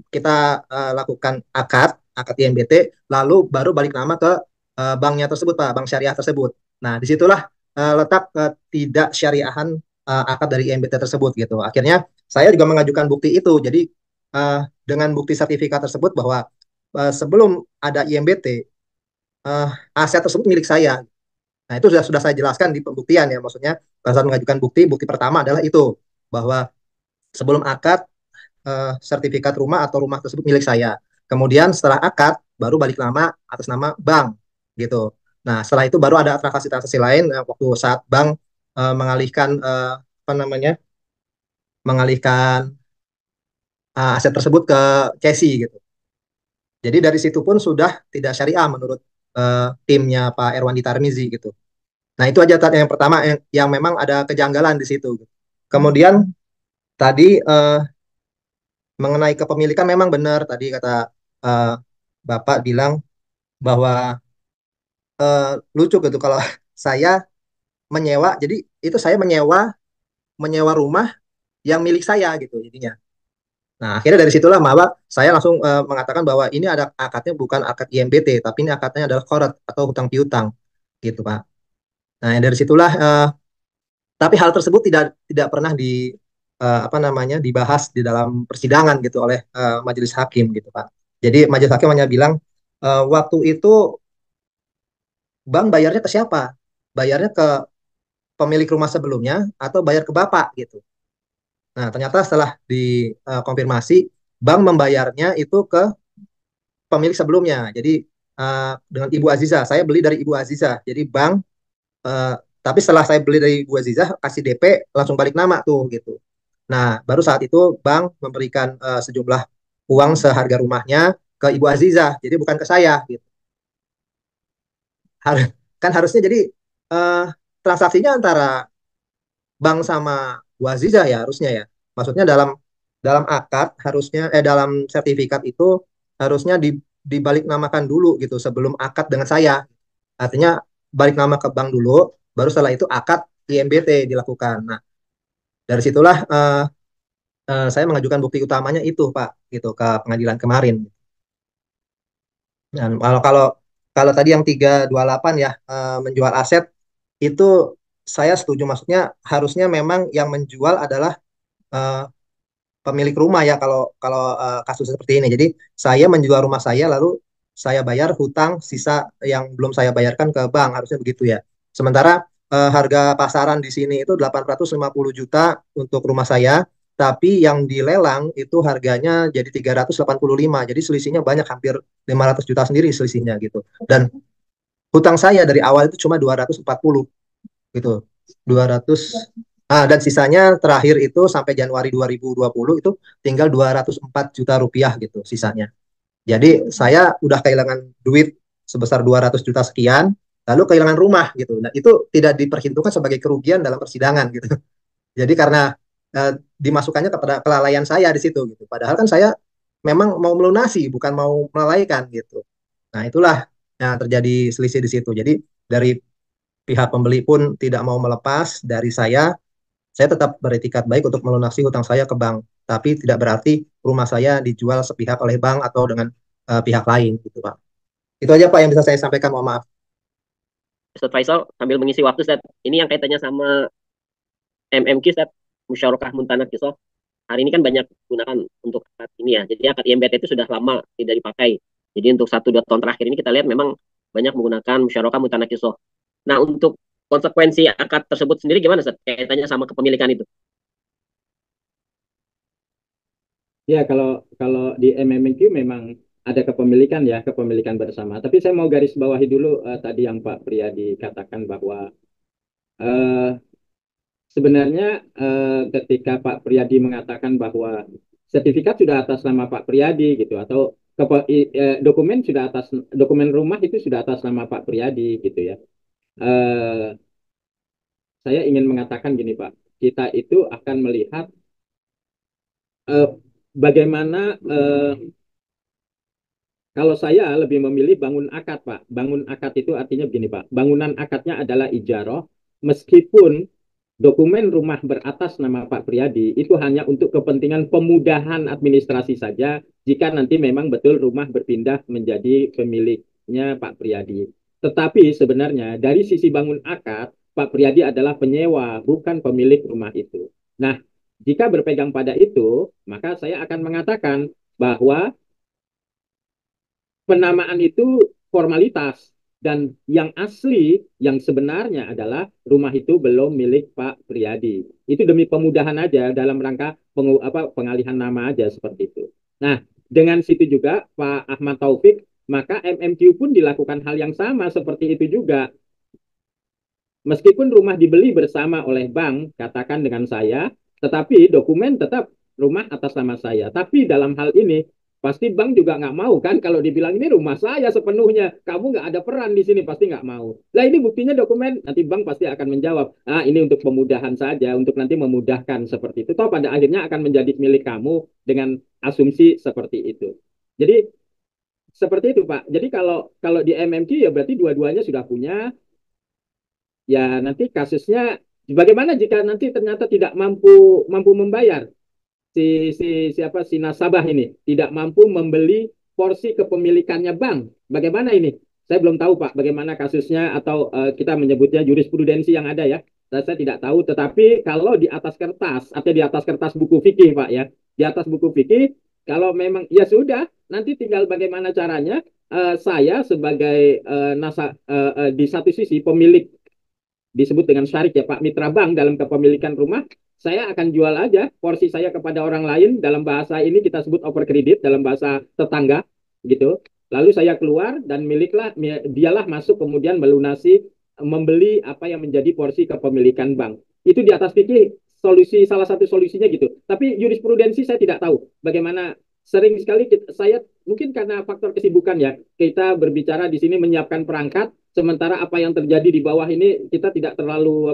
kita lakukan akad IMBT, lalu baru balik nama ke banknya tersebut, Pak, bank syariah tersebut. Nah, disitulah letak tidak syariahan akad dari IMBT tersebut gitu. Akhirnya saya juga mengajukan bukti itu. Jadi dengan bukti sertifikat tersebut bahwa sebelum ada IMBT, aset tersebut milik saya. Nah, itu sudah saya jelaskan di pembuktian ya, maksudnya pada saat mengajukan bukti pertama adalah itu, bahwa sebelum akad sertifikat rumah atau rumah tersebut milik saya. Kemudian setelah akad baru balik nama atas nama bank gitu. Nah, setelah itu baru ada transaksi-transaksi lain waktu saat bank mengalihkan mengalihkan aset tersebut ke Cesi gitu. Jadi dari situ pun sudah tidak syariah menurut timnya Pak Erwandi Tarmizi gitu. Nah, itu aja yang pertama yang memang ada kejanggalan di situ. Kemudian tadi mengenai kepemilikan memang benar tadi kata eh, Bapak bilang bahwa lucu gitu kalau saya menyewa, jadi itu saya menyewa menyewa rumah yang milik saya gitu jadinya. Nah, akhirnya dari situlah maka saya langsung mengatakan bahwa ini ada akadnya bukan akad IMBT, tapi ini akadnya adalah korat atau hutang piutang gitu, Pak. Nah, dari situlah tapi hal tersebut tidak pernah apa namanya dibahas di dalam persidangan gitu oleh majelis hakim gitu, Pak. Jadi majelis hakim hanya bilang waktu itu bank bayarnya ke siapa? Bayarnya ke pemilik rumah sebelumnya atau bayar ke Bapak gitu. Nah, ternyata setelah dikonfirmasi bank membayarnya itu ke pemilik sebelumnya. Jadi dengan Ibu Aziza, saya beli dari Ibu Aziza. Jadi bank eh, tapi setelah saya beli dari Ibu Aziza kasih DP langsung balik nama tuh gitu. Nah, baru saat itu bank memberikan sejumlah uang seharga rumahnya ke Ibu Aziza. Jadi bukan ke saya gitu. Kan harusnya jadi eh, transaksinya antara bank sama Bu Aziza ya harusnya ya. Maksudnya dalam dalam akad harusnya dalam sertifikat itu harusnya dibalik namakan dulu gitu sebelum akad dengan saya. Artinya balik nama ke bank dulu, baru setelah itu akad IMBT dilakukan. Nah, dari situlah saya mengajukan bukti utamanya itu, Pak, gitu ke pengadilan kemarin. Dan kalau kalau kalau tadi yang 328 ya menjual aset itu saya setuju maksudnya harusnya memang yang menjual adalah eh, pemilik rumah ya kalau kalau kasus seperti ini. Jadi saya menjual rumah saya lalu saya bayar hutang sisa yang belum saya bayarkan ke bank harusnya begitu ya. Sementara harga pasaran di sini itu 850 juta untuk rumah saya, tapi yang dilelang itu harganya jadi 385. Jadi selisihnya banyak hampir 500 juta sendiri selisihnya gitu. Dan hutang saya dari awal itu cuma 240 gitu. 200 dan sisanya terakhir itu sampai Januari 2020 itu tinggal 204 juta rupiah gitu sisanya. Jadi saya udah kehilangan duit sebesar 200 juta sekian, lalu kehilangan rumah gitu. Nah, itu tidak diperhitungkan sebagai kerugian dalam persidangan gitu. Jadi karena dimasukkannya kepada kelalaian saya di situ gitu. Padahal kan saya memang mau melunasi, bukan mau melalaikan gitu. Nah, itulah yang terjadi selisih di situ. Jadi dari pihak pembeli pun tidak mau melepas dari saya tetap beretikat baik untuk melunasi hutang saya ke bank. Tapi tidak berarti rumah saya dijual sepihak oleh bank atau dengan pihak lain gitu, Pak. Itu aja Pak yang bisa saya sampaikan, mohon maaf.
Ustaz Faisal sambil mengisi waktu Ustaz. Ini yang kaitannya sama MMQ Ustaz, musyarakah muntanah kisah. Hari ini kan banyak gunakan untuk akad ini ya. Jadi akad IMBT itu sudah lama tidak dipakai. Jadi untuk 1-2 tahun terakhir ini kita lihat memang banyak menggunakan musyarakah muntanah kisah. Nah, untuk konsekuensi akad tersebut sendiri gimana Ustaz? Kaitannya sama kepemilikan itu.
Ya, kalau kalau di MMQ memang ada kepemilikan ya, kepemilikan bersama. Tapi saya mau garis bawahi dulu tadi yang Pak Priyadi katakan bahwa eh, sebenarnya ketika Pak Priyadi mengatakan bahwa sertifikat sudah atas nama Pak Priyadi gitu atau dokumen sudah atas dokumen rumah itu sudah atas nama Pak Priyadi gitu ya. Eh, saya ingin mengatakan gini Pak, kita itu akan melihat eh, bagaimana kalau saya lebih memilih bangun akad, Pak. Bangun akad itu artinya begini, Pak. Bangunan akadnya adalah ijaroh, meskipun dokumen rumah beratas nama Pak Priyadi itu hanya untuk kepentingan pemudahan administrasi saja jika nanti memang betul rumah berpindah menjadi pemiliknya Pak Priyadi. Tetapi sebenarnya dari sisi bangun akad, Pak Priyadi adalah penyewa, bukan pemilik rumah itu. Nah, jika berpegang pada itu, maka saya akan mengatakan bahwa penamaan itu formalitas dan yang asli yang sebenarnya adalah rumah itu belum milik Pak Priyadi. Itu demi pemudahan aja dalam rangka pengalihan nama aja seperti itu. Nah, dengan situ juga Pak Ahmad Taufik, maka MMQ pun dilakukan hal yang sama seperti itu juga. Meskipun rumah dibeli bersama oleh bank, katakan dengan saya, tetapi dokumen tetap rumah atas nama saya. Tapi dalam hal ini Pasti bank juga nggak mau kan kalau dibilang ini rumah saya sepenuhnya, kamu nggak ada peran di sini, pasti nggak mau. Nah ini buktinya dokumen, nanti bank pasti akan menjawab, ini untuk pemudahan saja, untuk nanti memudahkan seperti itu. Toh pada akhirnya akan menjadi milik kamu dengan asumsi seperti itu. Jadi seperti itu Pak. Jadi kalau kalau di MMQ ya berarti dua-duanya sudah punya. Ya nanti kasusnya bagaimana jika nanti ternyata tidak mampu mampu membayar si nasabah ini tidak mampu membeli porsi kepemilikannya bank. Bagaimana ini? Saya belum tahu Pak bagaimana kasusnya atau kita menyebutnya jurisprudensi yang ada ya. Saya tidak tahu, tetapi kalau di atas kertas atau di atas kertas buku fikih Pak ya, di atas buku fikih kalau memang ya sudah nanti tinggal bagaimana caranya saya sebagai di satu sisi pemilik disebut dengan syarik ya Pak Mitra Bank dalam kepemilikan rumah, saya akan jual aja porsi saya kepada orang lain, dalam bahasa ini kita sebut over kredit dalam bahasa tetangga gitu. Lalu saya keluar dan miliklah dialah masuk kemudian melunasi membeli apa yang menjadi porsi kepemilikan bank. Itu di atas fikih solusi salah satu solusinya gitu. Tapi jurisprudensi saya tidak tahu bagaimana. Sering sekali saya mungkin karena faktor kesibukan ya, kita berbicara di sini menyiapkan perangkat, sementara apa yang terjadi di bawah ini kita tidak terlalu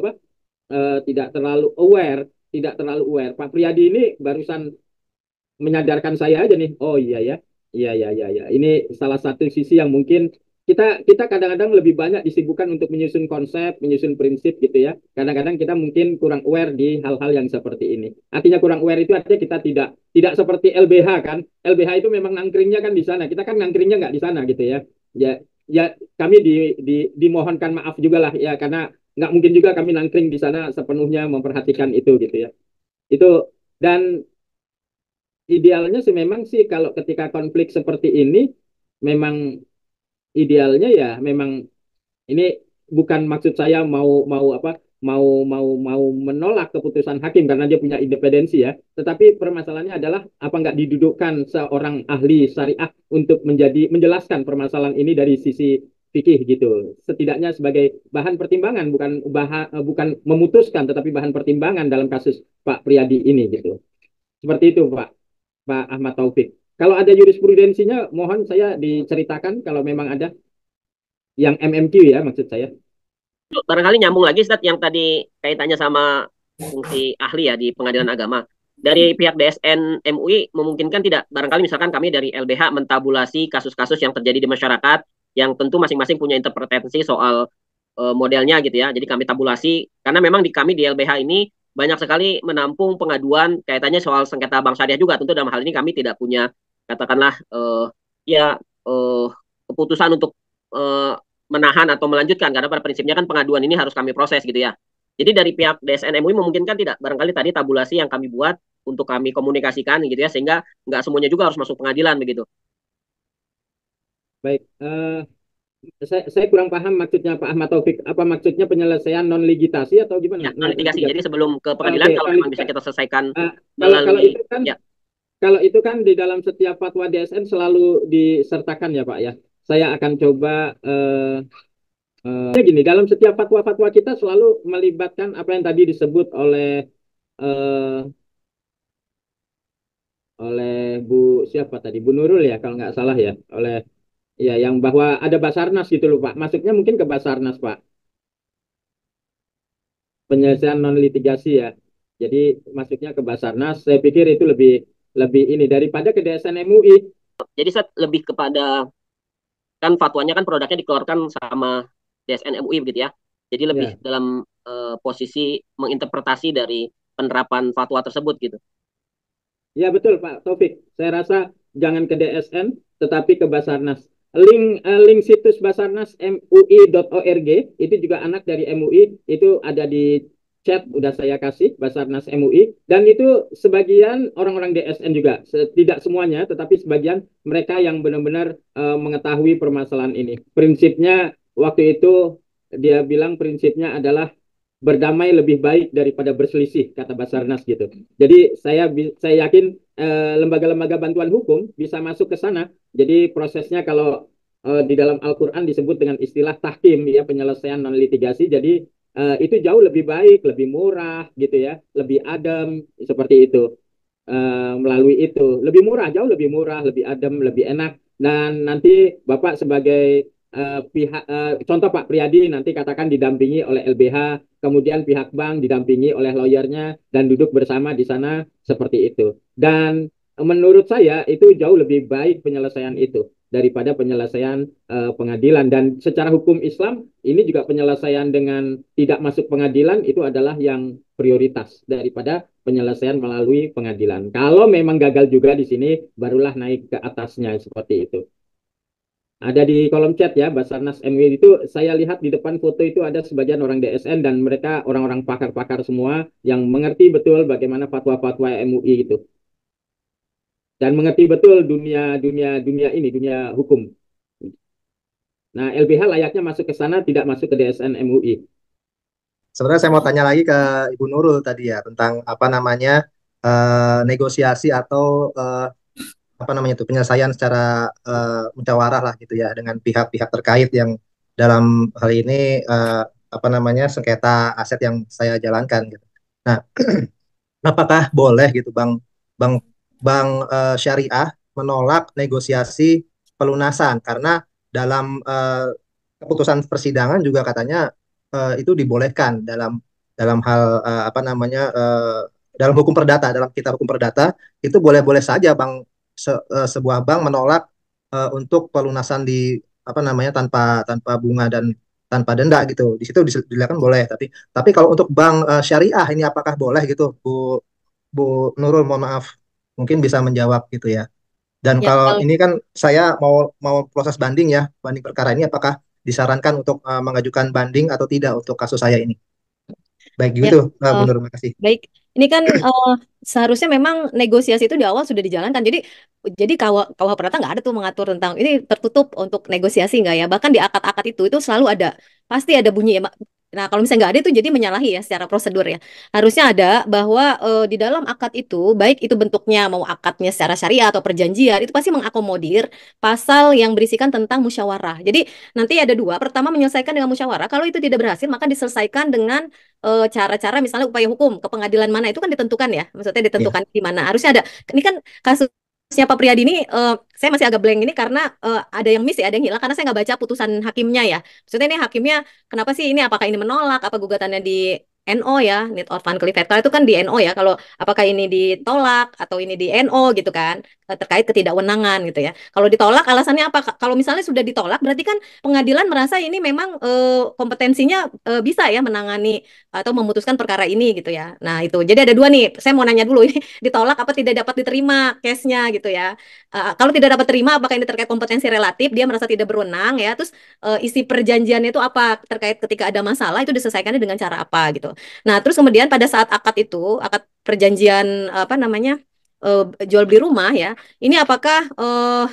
tidak terlalu aware, tidak terlalu aware. Pak Priyadi ini barusan menyadarkan saya aja nih. Oh iya ya, iya ya ya ya. Ini salah satu sisi yang mungkin kita kadang-kadang lebih banyak disibukkan untuk menyusun konsep, menyusun prinsip gitu ya. Kadang-kadang kita mungkin kurang aware di hal-hal yang seperti ini. Artinya kurang aware itu artinya kita tidak seperti LBH kan. LBH itu memang nangkringnya kan di sana. Kita kan nangkringnya nggak di sana gitu ya. Ya ya kami dimohonkan maaf juga lah ya karena nggak mungkin juga kami nangkring di sana sepenuhnya memperhatikan itu gitu ya. Itu dan idealnya sih memang sih kalau ketika konflik seperti ini memang idealnya ya memang ini bukan maksud saya mau mau apa mau menolak keputusan hakim karena dia punya independensi ya, tetapi permasalahannya adalah apa nggak didudukkan seorang ahli syariah untuk menjelaskan permasalahan ini dari sisi fikih gitu, setidaknya sebagai bahan pertimbangan bukan memutuskan tetapi bahan pertimbangan dalam kasus Pak Priyadi ini gitu, seperti itu Pak Ahmad Taufik. Kalau ada jurisprudensinya, mohon saya diceritakan kalau memang ada yang MMQ ya maksud saya.
Barangkali nyambung lagi Ustadz yang tadi kaitannya sama fungsi ahli ya di pengadilan agama. Dari pihak DSN MUI memungkinkan tidak, barangkali misalkan kami dari LBH mentabulasi kasus-kasus yang terjadi di masyarakat yang tentu masing-masing punya interpretasi soal modelnya gitu ya. Jadi kami tabulasi karena memang di kami di LBH ini banyak sekali menampung pengaduan kaitannya soal sengketa bank syariah juga. Tentu dalam hal ini kami tidak punya katakanlah ya keputusan untuk menahan atau melanjutkan karena pada prinsipnya kan pengaduan ini harus kami proses gitu ya. Jadi dari pihak DSN MUI memungkinkan tidak barangkali tadi tabulasi yang kami buat untuk kami komunikasikan gitu ya sehingga nggak semuanya juga harus masuk pengadilan begitu.
Baik, saya kurang paham maksudnya Pak Ahmad Taufik. Apa maksudnya penyelesaian non ligitasi atau gimana?
Ya, non litigasi. Jadi sebelum ke pengadilan kalau memang bisa kita selesaikan
kalau
melalui
itu kan
ya.
Kalau itu kan di dalam setiap fatwa DSN selalu disertakan ya Pak ya. Saya akan coba gini, dalam setiap fatwa-fatwa kita selalu melibatkan apa yang tadi disebut eh, oleh Bu siapa tadi Bu Nurul ya kalau nggak salah ya, oleh ya yang bahwa ada Basarnas gitu loh Pak. Masuknya mungkin ke Basarnas Pak, penyelesaian non litigasi ya. Jadi masuknya ke Basarnas. Saya pikir itu lebih lebih ini daripada ke DSN MUI.
Jadi saya lebih kepada kan fatwanya kan produknya dikeluarkan sama DSN MUI begitu ya. Jadi lebih
Ya.
dalam posisi menginterpretasi dari penerapan fatwa tersebut gitu.
Ya betul Pak Taufik. Saya rasa jangan ke DSN tetapi ke Basarnas. Link situs Basarnas MUI.org itu juga anak dari MUI, itu ada di chat udah saya kasih Basarnas MUI, dan itu sebagian orang-orang DSN juga, tidak semuanya tetapi sebagian mereka yang benar-benar mengetahui permasalahan ini. Prinsipnya waktu itu dia bilang prinsipnya adalah berdamai lebih baik daripada berselisih kata Basarnas gitu. Jadi saya yakin lembaga-lembaga bantuan hukum bisa masuk ke sana. Jadi prosesnya kalau di dalam Al-Qur'an disebut dengan istilah tahkim ya, penyelesaian non litigasi. Jadi itu jauh lebih baik, lebih murah gitu ya, lebih adem seperti itu. melalui itu. Lebih murah, jauh lebih murah, lebih adem, lebih enak. Dan nanti Bapak sebagai contoh Pak Priyadi nanti katakan didampingi oleh LBH, kemudian pihak bank didampingi oleh lawyernya dan duduk bersama di sana seperti itu. Dan menurut saya itu jauh lebih baik penyelesaian itu daripada penyelesaian pengadilan. Dan secara hukum Islam ini juga penyelesaian dengan tidak masuk pengadilan itu adalah yang prioritas daripada penyelesaian melalui pengadilan. Kalau memang gagal juga di sini, barulah naik ke atasnya seperti itu. Ada di kolom chat ya, Basarnas MUI itu saya lihat di depan foto itu ada sebagian orang DSN dan mereka orang-orang pakar-pakar semua yang mengerti betul bagaimana fatwa-fatwa MUI itu dan mengerti betul dunia hukum. Nah, LBH layaknya masuk ke sana, tidak masuk ke DSN MUI.
Sebenarnya saya mau tanya lagi ke Ibu Nurul tadi ya tentang apa namanya negosiasi atau apa namanya itu penyelesaian secara musyawarah lah gitu ya dengan pihak-pihak terkait yang dalam hal ini apa namanya sengketa aset yang saya jalankan gitu. Nah, apakah boleh gitu Bank Syariah menolak negosiasi pelunasan karena dalam keputusan persidangan juga katanya itu dibolehkan dalam dalam hal apa namanya dalam hukum perdata dalam kitab hukum perdata itu boleh-boleh saja sebuah bank menolak untuk pelunasan di apa namanya tanpa tanpa bunga dan tanpa denda gitu. Di situ dilakukan boleh, tapi kalau untuk bank syariah ini apakah boleh gitu, Bu Nurul, mohon maaf, mungkin bisa menjawab gitu ya. Dan
Ya,
kalau
kalau
ini kan saya mau proses banding ya, banding perkara ini apakah disarankan untuk mengajukan banding atau tidak untuk kasus saya ini? Baik
ya,
gitu, Bu
eh,
Nurul, makasih.
baik. Ini kan seharusnya memang negosiasi itu di awal sudah dijalankan. Jadi KUH Perdata nggak ada tuh mengatur tentang ini tertutup untuk negosiasi nggak ya. Bahkan di akad-akad itu selalu ada, pasti ada bunyi ya. Nah, kalau misalnya nggak ada itu jadi menyalahi ya secara prosedur ya. Harusnya ada bahwa di dalam akad itu, baik itu bentuknya mau akadnya secara syariah atau perjanjian, itu pasti mengakomodir pasal yang berisikan tentang musyawarah. Jadi nanti ada dua. Pertama menyelesaikan dengan musyawarah. Kalau itu tidak berhasil, maka diselesaikan dengan cara-cara misalnya upaya hukum ke pengadilan mana itu kan ditentukan ya, maksudnya
Ya.
ditentukan di mana harusnya ada. Ini kan kasusnya Pak Priyadi ini saya masih agak blank ini karena ada yang miss ya, ada yang hilang karena saya nggak baca putusan hakimnya ya. Maksudnya ini hakimnya kenapa sih ini, apakah ini menolak apa gugatannya di NO ya, Need of Van Clifford itu kan di NO ya, kalau apakah ini ditolak atau ini di NO gitu kan, terkait ketidakwenangan gitu ya. Kalau ditolak alasannya apa? Kalau misalnya sudah ditolak berarti kan pengadilan merasa ini memang kompetensinya bisa ya menangani atau memutuskan perkara ini gitu ya. Nah, itu. Jadi ada dua nih. Saya mau nanya dulu ini ditolak apa tidak dapat diterima case-nya gitu ya. Kalau tidak dapat terima apakah ini terkait kompetensi relatif, dia merasa tidak berwenang ya. Terus isi perjanjiannya itu apa, terkait ketika ada masalah itu diselesaikannya dengan cara apa gitu. Nah, terus kemudian pada saat akad perjanjian apa namanya? Jual beli rumah ya. Ini apakah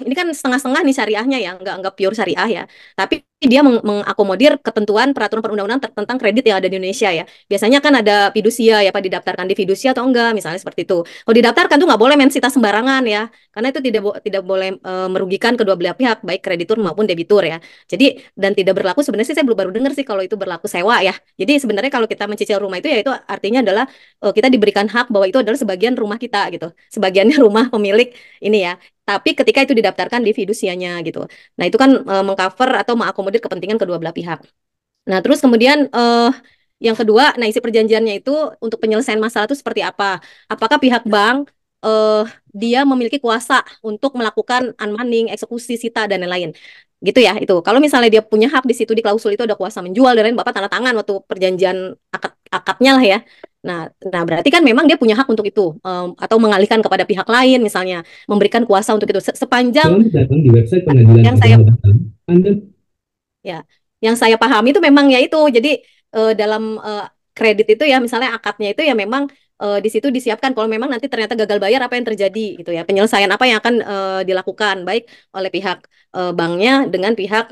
ini kan setengah-setengah nih syariahnya ya, nggak pure syariah ya. Tapi dia mengakomodir ketentuan peraturan perundang-undangan tentang kredit yang ada di Indonesia ya. Biasanya kan ada fidusia ya, Pak, didaftarkan di fidusia atau enggak, misalnya seperti itu. Kalau didaftarkan tuh nggak boleh main sita sembarangan ya, karena itu tidak boleh merugikan kedua belah pihak, baik kreditur maupun debitur ya. Jadi dan tidak berlaku, sebenarnya sih saya baru dengar sih kalau itu berlaku sewa ya. Jadi sebenarnya kalau kita mencicil rumah itu ya itu artinya adalah kita diberikan hak bahwa itu adalah sebagian rumah kita gitu, sebagiannya rumah pemilik ini ya. Tapi ketika itu didaftarkan di fidusianya gitu. Nah, itu kan mengcover atau mengakomodir kepentingan kedua belah pihak. Nah, terus kemudian yang kedua, nah isi perjanjiannya itu untuk penyelesaian masalah itu seperti apa? Apakah pihak bank dia memiliki kuasa untuk melakukan unmanding, eksekusi, sita dan lain-lain. Gitu ya, itu. Kalau misalnya dia punya hak di situ, di klausul itu ada kuasa menjual dan lain, Bapak tanda tangan waktu perjanjian akadnya lah ya. Nah, berarti kan memang dia punya hak untuk itu, atau mengalihkan kepada pihak lain misalnya, memberikan kuasa untuk itu sepanjang
Selamat datang di website pengadilan
yang saya
Anda
ya, yang saya pahami itu memang ya itu. Jadi dalam kredit itu ya, misalnya akadnya itu ya memang di situ disiapkan kalau memang nanti ternyata gagal bayar apa yang terjadi gitu ya. Penyelesaian apa yang akan dilakukan baik oleh pihak banknya dengan pihak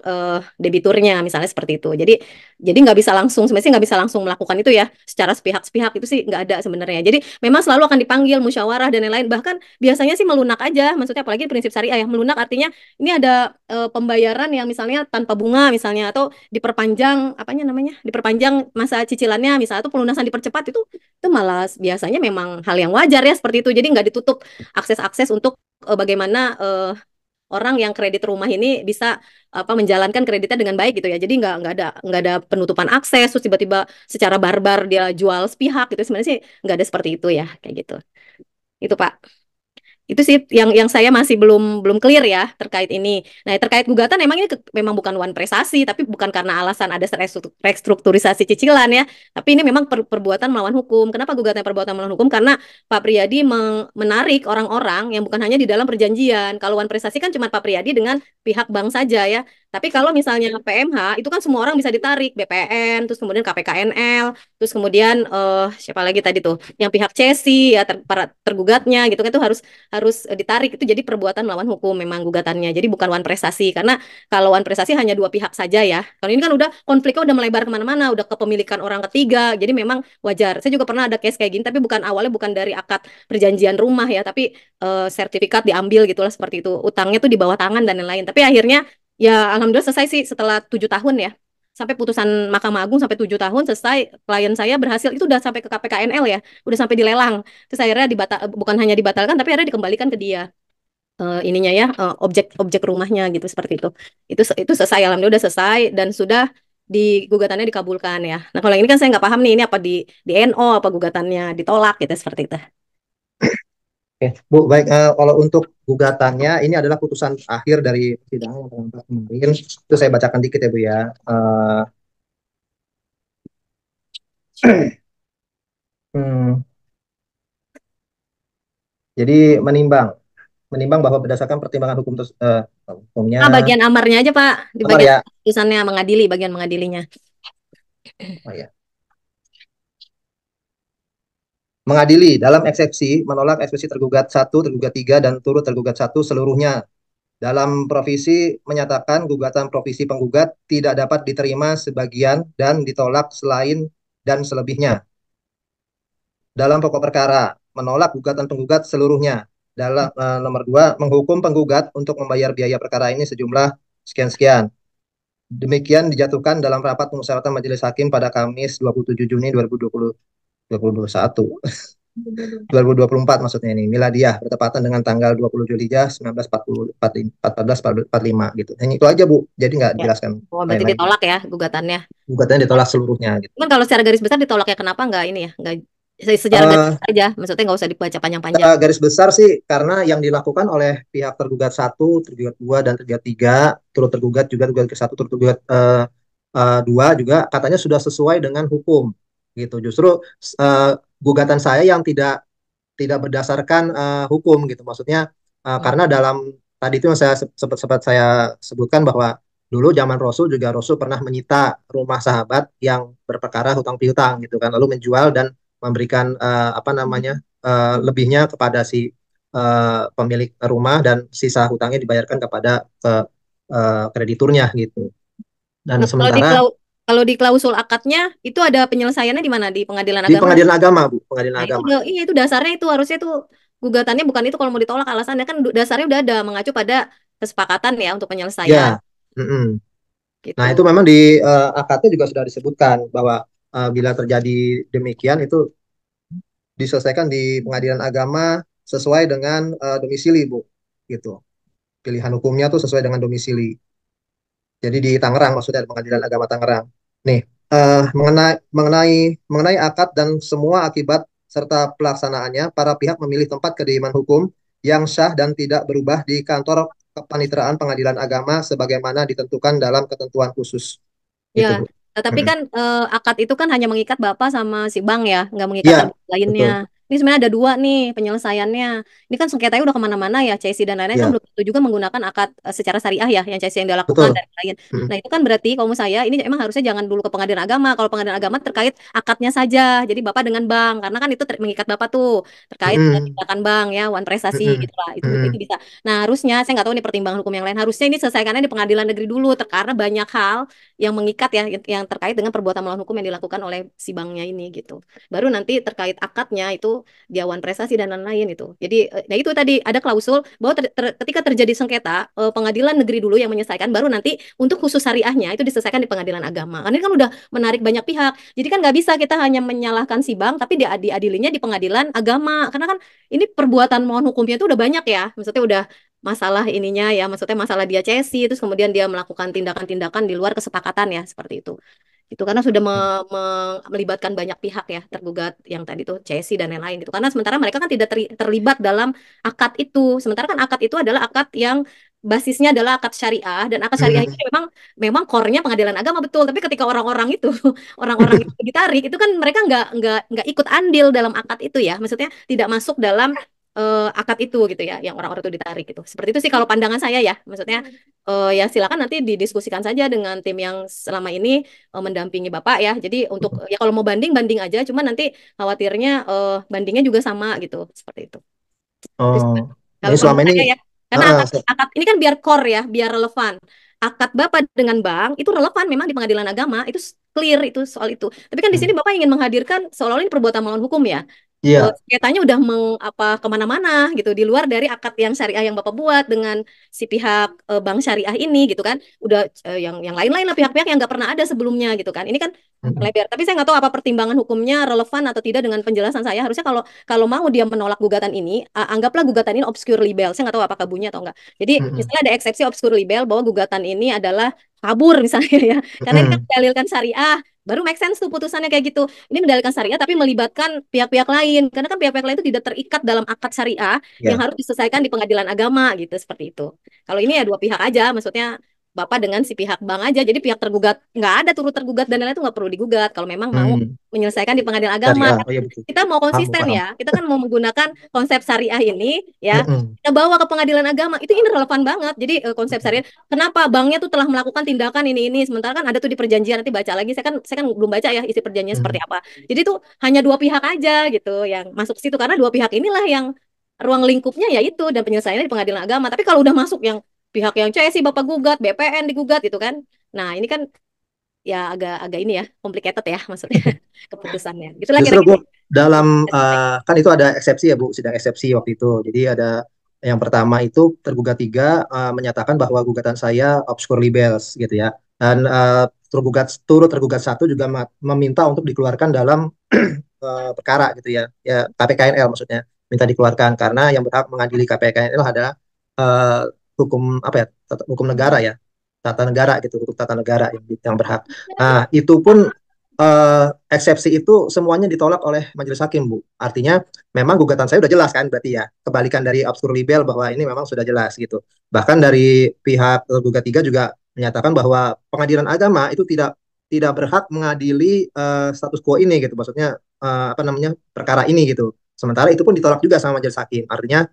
debiturnya misalnya seperti itu. Jadi nggak bisa langsung, sebenarnya nggak bisa langsung melakukan itu ya secara sepihak-sepihak, itu sih nggak ada sebenarnya. Jadi memang selalu akan dipanggil musyawarah dan lain-lain. Bahkan biasanya sih melunak aja, maksudnya apalagi prinsip syariah ya, melunak artinya ini ada pembayaran yang misalnya tanpa bunga misalnya, atau diperpanjang apanya namanya, diperpanjang masa cicilannya misalnya, atau pelunasan dipercepat, itu malah biasanya memang hal yang wajar ya seperti itu. Jadi nggak ditutup akses-akses untuk bagaimana orang yang kredit rumah ini bisa menjalankan kreditnya dengan baik gitu ya. Jadi nggak ada penutupan akses terus tiba-tiba secara barbar dia jual sepihak gitu. Sebenarnya sih nggak ada seperti itu ya, kayak gitu. Itu Pak. Itu sih yang saya masih belum clear ya terkait ini. Nah, terkait gugatan memang ini memang bukan one prestasi, tapi bukan karena alasan ada restrukturisasi cicilan ya. Tapi ini memang perbuatan melawan hukum. Kenapa gugatan perbuatan melawan hukum? Karena Pak Priyadi menarik orang-orang yang bukan hanya di dalam perjanjian. Kalau one prestasi kan cuma Pak Priyadi dengan pihak bank saja ya. Tapi kalau misalnya PMH itu kan semua orang bisa ditarik, BPN, terus kemudian KPKNL, terus kemudian siapa lagi tadi tuh, yang pihak CESI ya, para tergugatnya gitu kan, itu harus ditarik. Itu jadi perbuatan melawan hukum memang gugatannya. Jadi bukan one prestasi, karena kalau one prestasi hanya dua pihak saja ya. Kalau ini kan udah konfliknya udah melebar kemana-mana, udah kepemilikan orang ketiga. Jadi memang wajar. Saya juga pernah ada case kayak gini, tapi awalnya bukan dari akad perjanjian rumah ya, tapi sertifikat diambil gitulah seperti itu. Utangnya tuh di bawah tangan dan lain-lain. Tapi akhirnya ya alhamdulillah selesai sih setelah 7 tahun ya. Sampai putusan Mahkamah Agung sampai 7 tahun selesai. Klien saya berhasil, itu udah sampai ke KPKNL ya, udah sampai dilelang. Terus akhirnya bukan hanya dibatalkan, tapi akhirnya dikembalikan ke dia ininya ya, objek rumahnya gitu seperti itu. Itu selesai, alhamdulillah udah selesai dan sudah gugatannya dikabulkan ya. Nah kalau yang ini kan saya nggak paham nih, ini apa di NO apa gugatannya ditolak gitu seperti itu.
Oke, Bu, baik. Kalau untuk gugatannya, ini adalah putusan akhir dari persidangan yang tanggal 4 kemarin. Itu saya bacakan dikit ya, Bu ya. Hmm, jadi menimbang bahwa berdasarkan pertimbangan hukumnya.
Bagian amarnya aja Pak, di
Amar
bagian
ya.
putusannya mengadili, bagian mengadilinya.
Oh ya. Mengadili dalam eksepsi menolak eksepsi tergugat 1, tergugat 3, dan turut tergugat 1 seluruhnya. Dalam provisi menyatakan gugatan provisi penggugat tidak dapat diterima sebagian dan ditolak selain dan selebihnya. Dalam pokok perkara menolak gugatan penggugat seluruhnya. Dalam nomor 2, menghukum penggugat untuk membayar biaya perkara ini sejumlah sekian-sekian. Demikian dijatuhkan dalam rapat pemusyawaratan Majelis Hakim pada Kamis 27 Juni 2024 maksudnya ini, miladiah bertepatan dengan tanggal 20 Zulhijjah 1445 gitu. Hanya itu aja Bu. Jadi nggak dijelaskan.
Oh, berarti ditolak ya gugatannya.
Gugatannya ditolak seluruhnya gitu.
Cuman kalau secara garis besar ditolak ya kenapa nggak ini ya? Nggak sejarah garis besar aja, maksudnya nggak usah dibaca panjang-panjang.
Garis besar sih karena yang dilakukan oleh pihak tergugat 1, tergugat 2, dan tergugat 3, turut tergugat juga tergugat ke 1, turut tergugat 2 juga katanya sudah sesuai dengan hukum gitu. Justru gugatan saya yang tidak berdasarkan hukum gitu. Maksudnya karena dalam tadi itu yang sempat saya sebutkan bahwa dulu zaman Rasul juga Rasul pernah menyita rumah sahabat yang berperkara hutang piutang gitu kan, lalu menjual dan memberikan lebihnya kepada si pemilik rumah dan sisa hutangnya dibayarkan kepada krediturnya gitu. Dan sementara
kalau di klausul akadnya itu ada penyelesaiannya di mana? Di pengadilan agama?
Di pengadilan agama, Bu. Pengadilan agama.
Itu dasarnya itu harusnya itu gugatannya bukan itu, kalau mau ditolak alasannya kan dasarnya udah ada mengacu pada kesepakatan ya untuk penyelesaian.
Ya. Gitu. Nah itu memang di akadnya juga sudah disebutkan bahwa bila terjadi demikian itu diselesaikan di pengadilan agama sesuai dengan domisili, Bu. Gitu. Pilihan hukumnya tuh sesuai dengan domisili. Jadi di Tangerang, maksudnya pengadilan agama Tangerang. Nih, mengenai akad dan semua akibat serta pelaksanaannya, para pihak memilih tempat kediaman hukum yang sah dan tidak berubah di kantor kepaniteraan pengadilan agama sebagaimana ditentukan dalam ketentuan khusus.
Ya, tapi kan akad itu kan hanya mengikat Bapak sama si bank ya, nggak mengikat lainnya. ini sebenarnya ada dua nih penyelesaiannya. Ini kan sengketanya udah kemana-mana ya, CSI dan lain-lain kan
Ya,
belum tentu juga menggunakan akad secara syariah ya, yang CSI yang dilakukan
betul.
dan lain. Nah itu kan berarti kalau menurut saya ini emang harusnya jangan dulu ke pengadilan agama. Kalau pengadilan agama terkait akadnya saja, jadi bapak dengan bank, karena kan itu mengikat bapak tuh terkait
Mm-mm.
tindakan bank ya, wan prestasi
Mm-mm.
gitulah. Itu
Mm-mm.
bisa. Nah harusnya saya nggak tahu nih pertimbangan hukum yang lain. Harusnya ini selesaikannya di pengadilan negeri dulu, karena banyak hal yang mengikat ya, yang terkait dengan perbuatan melawan hukum yang dilakukan oleh si banknya ini gitu. Baru nanti terkait akadnya itu diawan prestasi dan lain-lain itu. Jadi, nah itu tadi ada klausul bahwa ketika terjadi sengketa, pengadilan negeri dulu yang menyelesaikan, baru nanti untuk khusus syariahnya itu diselesaikan di pengadilan agama. Karena ini kan udah menarik banyak pihak. Jadi kan nggak bisa kita hanya menyalahkan si bank, tapi diadilinya di pengadilan agama. Karena kan ini perbuatan mohon hukumnya itu udah banyak ya. Maksudnya udah masalah ininya ya, maksudnya masalah dia cesi, terus kemudian dia melakukan tindakan-tindakan di luar kesepakatan ya, seperti itu karena sudah melibatkan banyak pihak ya, tergugat yang tadi tuh CSI dan lain-lain gitu, karena sementara mereka kan tidak terlibat dalam akad itu, sementara kan akad itu adalah akad yang basisnya adalah akad syariah, dan akad syariah ini
Mm-mm.
memang memang core-nya pengadilan agama betul, tapi ketika orang-orang itu orang-orang itu ditarik itu kan mereka nggak ikut andil dalam akad itu ya, maksudnya tidak masuk dalam akad itu gitu ya, yang orang-orang itu ditarik gitu, seperti itu sih kalau pandangan saya ya, maksudnya ya silakan nanti didiskusikan saja dengan tim yang selama ini mendampingi Bapak ya. Jadi untuk ya kalau mau banding banding aja, cuma nanti khawatirnya bandingnya juga sama gitu, seperti itu. Itu sih, Pak.
Oh,
Kalau
ini
kalau
selama
menurut
ini,
saya ya, karena
ah,
akad akad ini kan biar core ya, biar relevan. Akad Bapak dengan bank itu relevan memang di pengadilan agama, itu clear itu soal itu. Tapi kan di sini Bapak ingin menghadirkan seolah-olah ini perbuatan melawan hukum ya.
iya.
Sengketanya udah kemana-mana gitu, di luar dari akad yang syariah yang Bapak buat dengan si pihak bank syariah ini gitu kan, udah yang lain-lain lah pihak-pihak yang nggak pernah ada sebelumnya gitu kan, ini kan
Mm-mm.
lebar. Tapi saya nggak tahu apa pertimbangan hukumnya relevan atau tidak dengan penjelasan saya. Harusnya kalau kalau mau dia menolak gugatan ini, anggaplah gugatan ini obscure libel. Saya nggak tahu apakah bunyi atau enggak. Jadi
Mm-mm.
misalnya ada eksepsi obscure libel bahwa gugatan ini adalah kabur misalnya ya, karena ini kan
Mm-mm.
mendalilkan syariah. Baru make sense tuh putusannya kayak gitu. Ini mendalilkan syariah tapi melibatkan pihak-pihak lain. Karena kan pihak-pihak lain itu tidak terikat dalam akad syariah yang
Ya.
harus diselesaikan di pengadilan agama gitu, seperti itu. Kalau ini ya dua pihak aja, maksudnya Bapak dengan si pihak bank aja. Jadi pihak tergugat nggak ada, turut tergugat dan lain-lain itu nggak perlu digugat. Kalau memang mau
Hmm.
menyelesaikan di pengadilan agama,
Syariah.
kan
Oh iya betul.
kita mau
Paham,
konsisten
paham.
ya. Kita kan mau menggunakan konsep syariah ini ya.
Mm-mm.
Kita bawa ke pengadilan agama itu ini relevan banget. Jadi konsep syariah, kenapa banknya tuh telah melakukan tindakan ini, sementara kan ada tuh di perjanjian, nanti baca lagi. Saya kan belum baca ya isi perjanjian seperti
Mm.
apa. Jadi tuh hanya dua pihak aja gitu yang masuk ke situ, karena dua pihak inilah yang ruang lingkupnya yaitu dan penyelesaiannya di pengadilan agama. Tapi kalau udah masuk yang pihak yang CSI Bapak gugat, BPN digugat gitu kan. Nah, ini kan ya agak ini ya, complicated ya maksudnya keputusannya. Itulah
Justru Bu,
kira-kira.
dalam kan itu ada eksepsi ya Bu, sidang eksepsi waktu itu. Jadi ada yang pertama itu tergugat tiga menyatakan bahwa gugatan saya obscure libels gitu ya. Dan turut tergugat satu juga meminta untuk dikeluarkan dalam perkara gitu ya. Ya KPKNL maksudnya minta dikeluarkan karena yang berhak mengadili KPKNL adalah eh, hukum apa ya? Hukum negara ya. Tata negara gitu, hukum tata negara yang berhak. Nah, itu pun eksepsi itu semuanya ditolak oleh majelis hakim, Bu. Artinya memang gugatan saya sudah jelas kan berarti ya. Kebalikan dari obscure libel bahwa ini memang sudah jelas gitu. Bahkan dari pihak tergugat tiga juga menyatakan bahwa pengadilan agama itu tidak berhak mengadili status quo ini gitu. Maksudnya apa namanya perkara ini gitu. Sementara itu pun ditolak juga sama majelis hakim. Artinya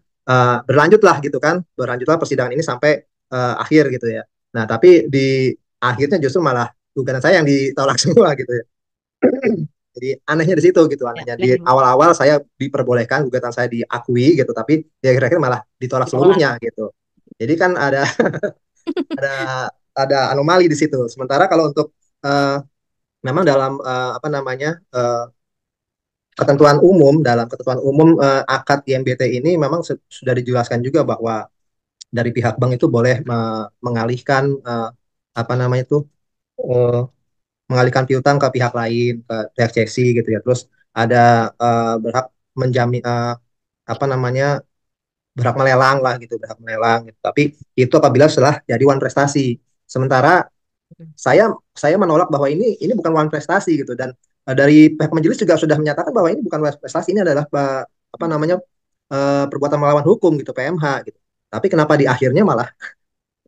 berlanjutlah gitu kan. Berlanjutlah persidangan ini sampai akhir gitu ya. Nah, tapi di akhirnya justru malah gugatan saya yang ditolak semua gitu ya. Jadi anehnya di situ gitu
Ya,
anehnya. Di
memang
awal-awal saya diperbolehkan gugatan saya diakui gitu, tapi di akhir-akhir malah ditolak
ditolak.
seluruhnya gitu. Jadi kan ada ada anomali di situ. Sementara kalau untuk memang dalam apa namanya dalam ketentuan umum akad IMBT ini memang sudah dijelaskan juga bahwa dari pihak bank itu boleh mengalihkan apa namanya itu eh, mengalihkan piutang ke pihak lain, ke pihak CSI gitu ya. Terus ada berhak menjamin apa namanya berhak melelang lah gitu, berhak melelang gitu. Tapi itu apabila setelah jadi one prestasi. Sementara saya menolak bahwa ini bukan one prestasi gitu dan dari pihak majelis juga sudah menyatakan bahwa ini bukan one prestasi, ini adalah apa namanya perbuatan melawan hukum gitu, PMH gitu. Tapi kenapa di akhirnya malah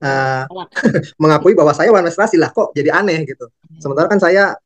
eh,
Tolak.
mengakui bahwa saya one prestasi lah, kok jadi aneh gitu. Sementara kan saya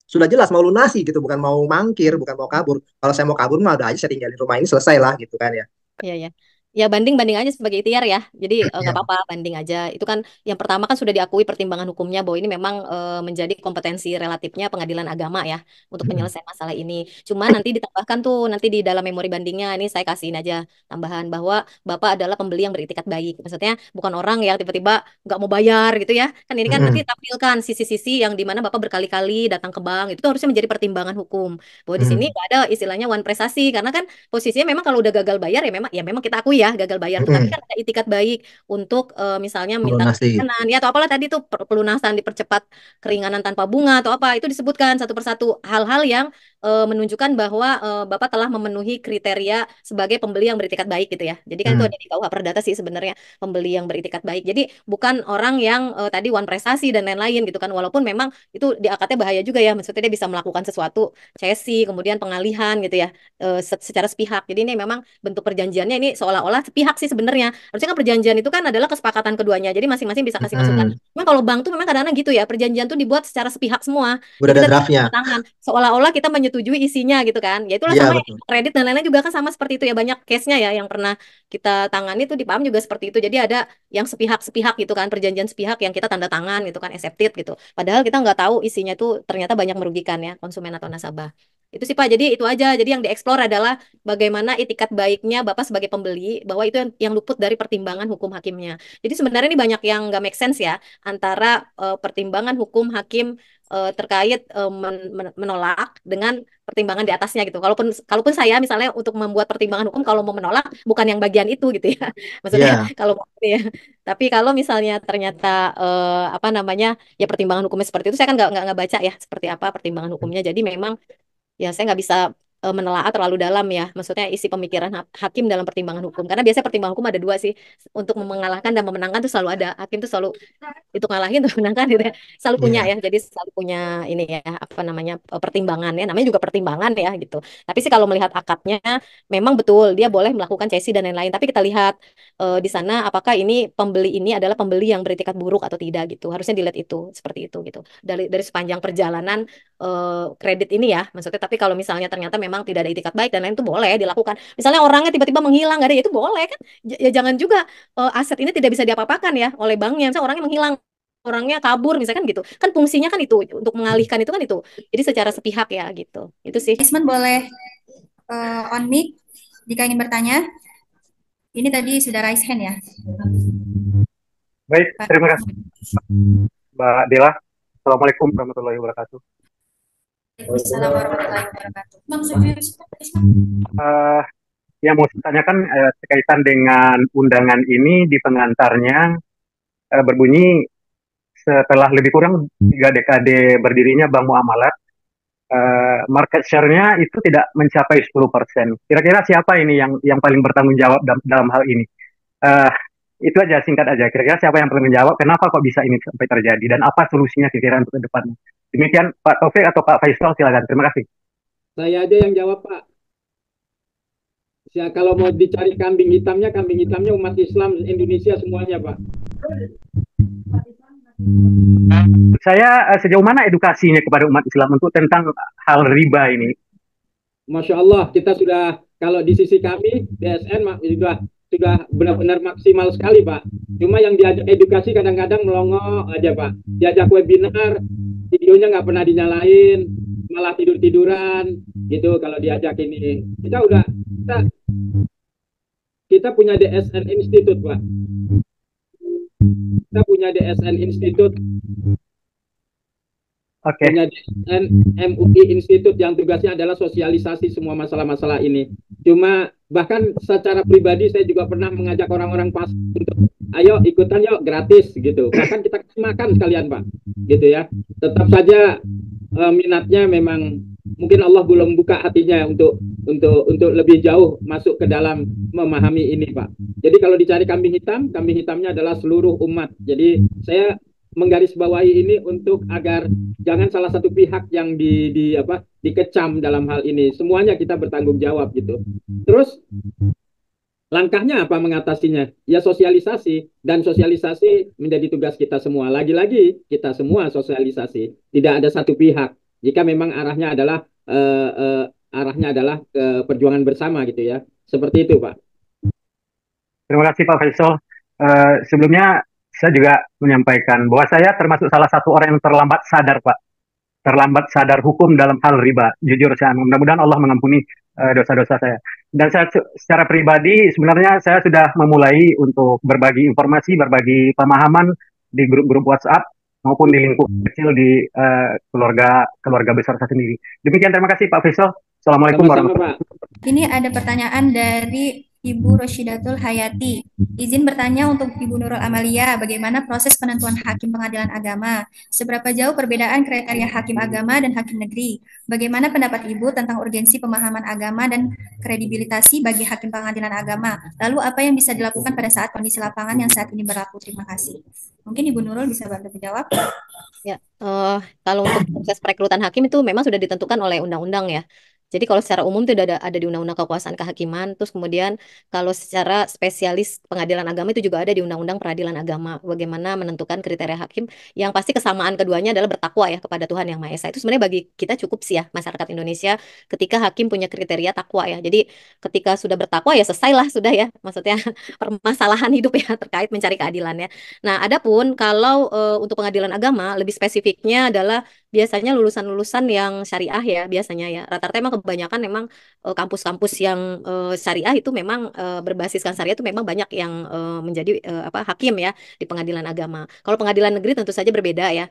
sudah jelas mau lunasi gitu, bukan mau mangkir, bukan mau kabur. Kalau saya mau kabur mah udah aja saya tinggalin rumah ini selesai lah gitu kan ya.
Iya ya. Ya banding aja sebagai ikhtiar ya. Jadi nggak
Iya.
apa-apa banding aja. Itu kan yang pertama kan sudah diakui pertimbangan hukumnya bahwa ini memang menjadi kompetensi relatifnya pengadilan agama ya untuk menyelesaikan masalah ini. Cuma nanti ditambahkan tuh nanti di dalam memori bandingnya ini saya kasihin aja tambahan bahwa Bapak adalah pembeli yang beritikat baik. Maksudnya bukan orang yang tiba-tiba nggak mau bayar gitu ya. Kan ini kan nanti tampilkan sisi-sisi yang dimana Bapak berkali-kali datang ke bank itu tuh harusnya menjadi pertimbangan hukum. Bahwa di sini nggak ada istilahnya one prestasi karena kan posisinya memang kalau udah gagal bayar ya memang kita akui ya gagal bayar tuh tapi kan ada itikat baik untuk misalnya minta
Melunasi.
keringanan ya atau apalah tadi tuh pelunasan dipercepat keringanan tanpa bunga atau apa itu disebutkan satu persatu hal-hal yang menunjukkan bahwa Bapak telah memenuhi kriteria sebagai pembeli yang beritikat baik gitu ya. Jadi kan itu ada di KUH Perdata sih sebenarnya pembeli yang beritikat baik. Jadi bukan orang yang tadi one prestasi dan lain-lain gitu kan walaupun memang itu di akadnya bahaya juga ya maksudnya dia bisa melakukan sesuatu cesi kemudian pengalihan gitu ya secara sepihak. Jadi ini memang bentuk perjanjiannya ini seolah-olah sepihak sih sebenarnya. Harusnya kan perjanjian itu kan adalah kesepakatan keduanya. Jadi masing-masing bisa kasih masukan. Memang kalau bank tuh memang kadang-kadang gitu ya, perjanjian tuh dibuat secara sepihak semua.
Udah
Jadi
ada
kita
draftnya.
tanda tangan seolah-olah kita menyetujui isinya gitu kan. Ya itulah
Iya
sama
betul.
yang kredit dan lain-lain juga kan sama seperti itu ya banyak case-nya ya yang pernah kita tangani tuh di PAM juga seperti itu. Jadi ada yang sepihak-sepihak gitu kan, perjanjian sepihak yang kita tanda tangan gitu kan, accepted gitu. Padahal kita nggak tahu isinya tuh ternyata banyak merugikan ya konsumen atau nasabah. Itu sih Pak, jadi itu aja. Jadi yang dieksplor adalah bagaimana itikat baiknya Bapak sebagai pembeli, bahwa itu yang luput dari pertimbangan hukum hakimnya. Jadi sebenarnya ini banyak yang nggak make sense ya, antara pertimbangan hukum hakim terkait menolak dengan pertimbangan di atasnya gitu. Kalaupun saya misalnya untuk membuat pertimbangan hukum kalau mau menolak bukan yang bagian itu gitu ya. Maksudnya
Iya.
kalau ya. Tapi kalau misalnya ternyata apa namanya ya pertimbangan hukumnya seperti itu, saya kan nggak baca ya seperti apa pertimbangan hukumnya. Jadi memang ya saya nggak bisa menelaah terlalu dalam ya, maksudnya isi pemikiran hakim dalam pertimbangan hukum. Karena biasanya pertimbangan hukum ada dua sih, untuk mengalahkan dan memenangkan tuh selalu ada. Hakim tuh selalu itu ngalahin tuh menangkan gitu ya. Selalu punya
Iya.
ya, jadi selalu punya ini ya apa namanya pertimbangan ya, namanya juga pertimbangan ya gitu. Tapi sih kalau melihat akadnya, memang betul dia boleh melakukan cesi dan lain-lain. Tapi kita lihat di sana apakah ini pembeli ini adalah pembeli yang beretikat buruk atau tidak gitu. Harusnya dilihat itu seperti itu gitu. Dari sepanjang perjalanan kredit ini ya maksudnya. Tapi kalau misalnya ternyata memang tidak ada itikat baik dan lain itu boleh dilakukan. Misalnya orangnya tiba-tiba menghilang nggak ada ya itu boleh kan. Ya jangan juga aset ini tidak bisa diapa-apakan ya oleh banknya. Misalnya orangnya menghilang orangnya kabur misalkan gitu kan fungsinya kan itu untuk mengalihkan itu kan itu jadi secara sepihak ya gitu itu sih.
Isman boleh on mic jika ingin bertanya. Ini tadi sudah raise hand ya.
Baik, terima kasih Mbak Dela. Assalamualaikum warahmatullahi wabarakatuh.
Waalaikumsalam warahmatullahi wabarakatuh.
Yang mau saya tanyakan berkaitan dengan undangan ini di pengantarnya berbunyi setelah lebih kurang 3 dekade berdirinya Bank Muamalat, market share-nya itu tidak mencapai 10%. Kira-kira siapa ini yang paling bertanggung jawab dalam hal ini? Itu aja, singkat aja. Kira-kira siapa yang bertanggung jawab? Kenapa kok bisa ini sampai terjadi? Dan apa solusinya kira-kira untuk ke depannya? Demikian Pak Taufik atau Pak Faisal, silakan. Terima kasih.
Saya aja yang jawab, Pak. Ya, kalau mau dicari kambing hitamnya umat Islam Indonesia semuanya, Pak.
Saya sejauh mana edukasinya kepada umat Islam untuk tentang hal riba ini?
Masya Allah, kita sudah, kalau di sisi kami, BSN sudah benar-benar maksimal sekali, Pak. Cuma yang diajak edukasi kadang-kadang melongo aja, Pak. Diajak webinar, videonya nggak pernah dinyalain, malah tidur-tiduran, gitu kalau diajak ini. Kita punya DSN Institute, Pak. Kita punya DSN Institute.
Okay.
Punya DSN MUI Institute yang tugasnya adalah sosialisasi semua masalah-masalah ini. Cuma bahkan secara pribadi saya juga pernah mengajak orang-orang pas untuk ayo ikutan yuk gratis gitu. Bahkan kita kasih makan sekalian, Pak. Gitu ya. Tetap saja minatnya memang mungkin Allah belum buka hatinya untuk lebih jauh masuk ke dalam memahami ini, Pak. Jadi kalau dicari kambing hitamnya adalah seluruh umat. Jadi saya menggarisbawahi ini untuk agar jangan salah satu pihak yang dikecam dalam hal ini. Semuanya kita bertanggung jawab gitu. Terus langkahnya apa mengatasinya? Ya sosialisasi, dan sosialisasi menjadi tugas kita semua. Lagi-lagi kita semua sosialisasi. Tidak ada satu pihak. jika memang arahnya adalah ke perjuangan bersama gitu ya. Seperti itu, Pak.
Terima kasih Pak Faisal. Sebelumnya saya juga menyampaikan bahwa saya termasuk salah satu orang yang terlambat sadar, Pak. Terlambat sadar hukum dalam hal riba. Jujur saya, mudah-mudahan Allah mengampuni dosa-dosa saya. Dan saya secara pribadi sebenarnya saya sudah memulai untuk berbagi informasi, berbagi pemahaman di grup-grup WhatsApp maupun di lingkup kecil di keluarga keluarga besar saya sendiri. Demikian, terima kasih Pak Faisal. Assalamualaikum warahmatullahi wabarakatuh.
Ini ada pertanyaan dari Ibu Roshidatul Hayati. Izin bertanya untuk Ibu Nurul Amalia, bagaimana proses penentuan hakim pengadilan agama? Seberapa jauh perbedaan kriteria hakim agama dan hakim negeri? Bagaimana pendapat Ibu tentang urgensi pemahaman agama dan kredibilitasi bagi hakim pengadilan agama? Lalu apa yang bisa dilakukan pada saat kondisi lapangan yang saat ini berlaku? Terima kasih. Mungkin Ibu Nurul bisa bantu menjawab.
Ya, kalau untuk proses perekrutan hakim itu memang sudah ditentukan oleh undang-undang ya. Jadi kalau secara umum itu ada di Undang-Undang Kekuasaan Kehakiman, terus kemudian kalau secara spesialis pengadilan agama itu juga ada di Undang-Undang Peradilan Agama. Bagaimana menentukan kriteria hakim yang pasti kesamaan keduanya adalah bertakwa ya kepada Tuhan Yang Maha Esa. Itu sebenarnya bagi kita cukup sih ya masyarakat Indonesia ketika hakim punya kriteria takwa ya. Jadi ketika sudah bertakwa ya selesailah sudah ya. Maksudnya permasalahan hidup ya terkait mencari keadilan ya. Nah, adapun kalau untuk pengadilan agama lebih spesifiknya adalah biasanya lulusan-lulusan yang syariah ya biasanya ya. Rata-rata emang kebanyakan memang kampus-kampus yang syariah itu memang berbasiskan syariah itu memang banyak yang menjadi hakim ya di pengadilan agama. Kalau pengadilan negeri tentu saja berbeda ya.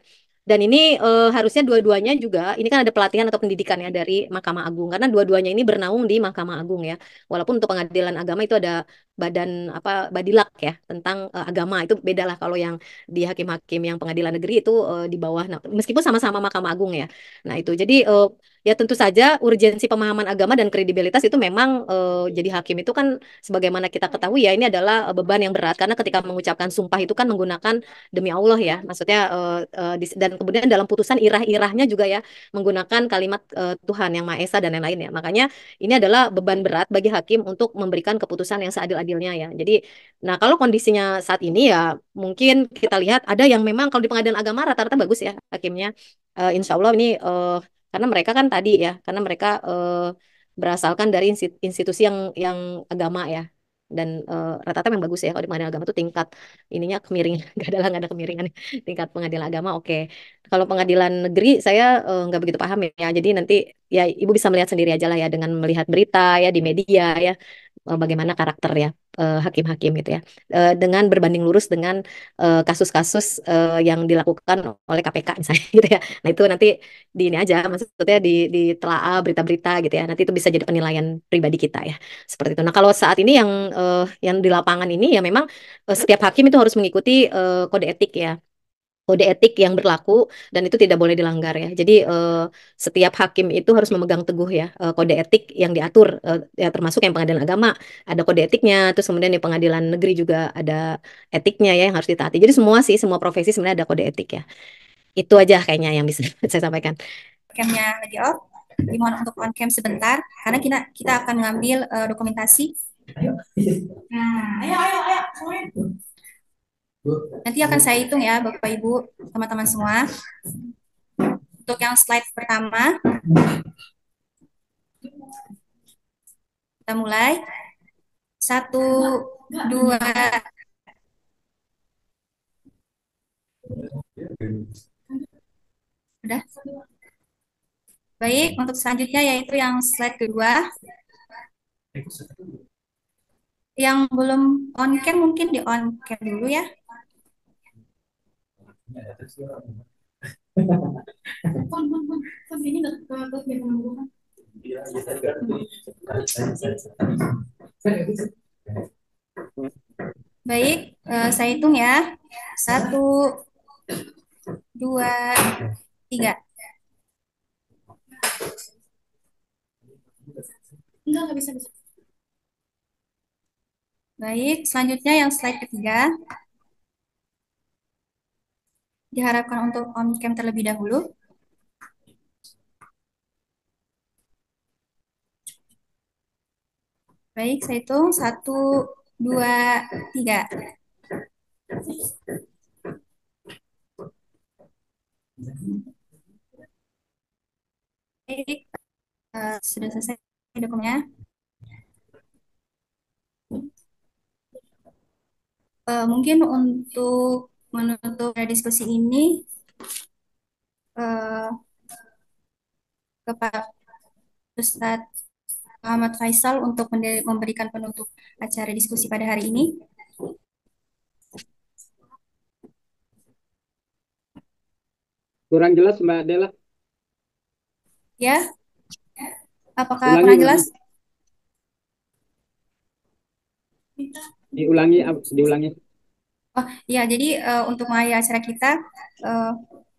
Dan ini harusnya dua-duanya juga, ini kan ada pelatihan atau pendidikan ya dari Mahkamah Agung, karena dua-duanya ini bernaung di Mahkamah Agung ya. Walaupun untuk pengadilan agama itu ada badan badilak ya tentang agama itu beda lah kalau yang di hakim-hakim yang pengadilan negeri itu di bawah, nah, meskipun sama-sama Mahkamah Agung ya. Nah itu jadi ya tentu saja urgensi pemahaman agama dan kredibilitas itu memang jadi hakim itu kan sebagaimana kita ketahui ya ini adalah beban yang berat karena ketika mengucapkan sumpah itu kan menggunakan demi Allah ya, maksudnya dan kemudian dalam putusan irah-irahnya juga ya menggunakan kalimat Tuhan Yang Maha Esa dan lain-lain ya. Makanya ini adalah beban berat bagi hakim untuk memberikan keputusan yang seadil-adilnya ya. Jadi, nah kalau kondisinya saat ini ya mungkin kita lihat ada yang memang kalau di pengadilan agama rata-rata bagus ya hakimnya. Insya Allah ini karena mereka kan tadi ya, karena mereka berasalkan dari institusi yang agama ya. Dan rata-rata memang bagus ya kalau di pengadilan agama itu tingkat ininya kemiringan, nggak ada kemiringan tingkat pengadilan agama oke. Kalau pengadilan negeri saya nggak begitu paham ya. Jadi nanti ya ibu bisa melihat sendiri aja lah ya dengan melihat berita ya di media ya bagaimana karakter ya hakim-hakim gitu ya. Dengan berbanding lurus dengan kasus-kasus yang dilakukan oleh KPK misalnya gitu ya. Nah itu nanti di ini aja maksudnya ditelaah berita-berita gitu ya. Nanti itu bisa jadi penilaian pribadi kita ya. Seperti itu. Nah kalau saat ini yang di lapangan ini ya memang setiap hakim itu harus mengikuti kode etik ya, kode etik yang berlaku dan itu tidak boleh dilanggar ya. Jadi setiap hakim itu harus memegang teguh ya kode etik yang diatur ya termasuk yang pengadilan agama ada kode etiknya, terus kemudian di pengadilan negeri juga ada etiknya ya yang harus ditaati. Jadi semua profesi sebenarnya ada kode etik ya. Itu aja kayaknya yang bisa saya sampaikan.
Camnya lagi off. Dimohon untuk on cam sebentar karena kita akan mengambil dokumentasi. Nah, ayo. Nanti akan saya hitung ya, Bapak Ibu, teman-teman semua. Untuk yang slide pertama, kita mulai. 1, 2. Udah? Baik, untuk selanjutnya yaitu yang slide kedua. Yang belum on cam mungkin di on cam dulu ya. Baik, saya hitung ya. 1, 2, 3. Enggak bisa. Baik, selanjutnya yang slide ketiga. Diharapkan untuk on cam terlebih dahulu. Baik, saya hitung 1, 2, 3. sudah selesai dokumennya. Mungkin untuk menutup diskusi ini, uh, kepada Ustadz Muhammad Faisal untuk memberikan penutup acara diskusi pada hari ini.
Kurang jelas Mbak Dela?
Ya, apakah kurang jelas?
Diulangi.
Oh ya, jadi untuk mengakhiri acara kita,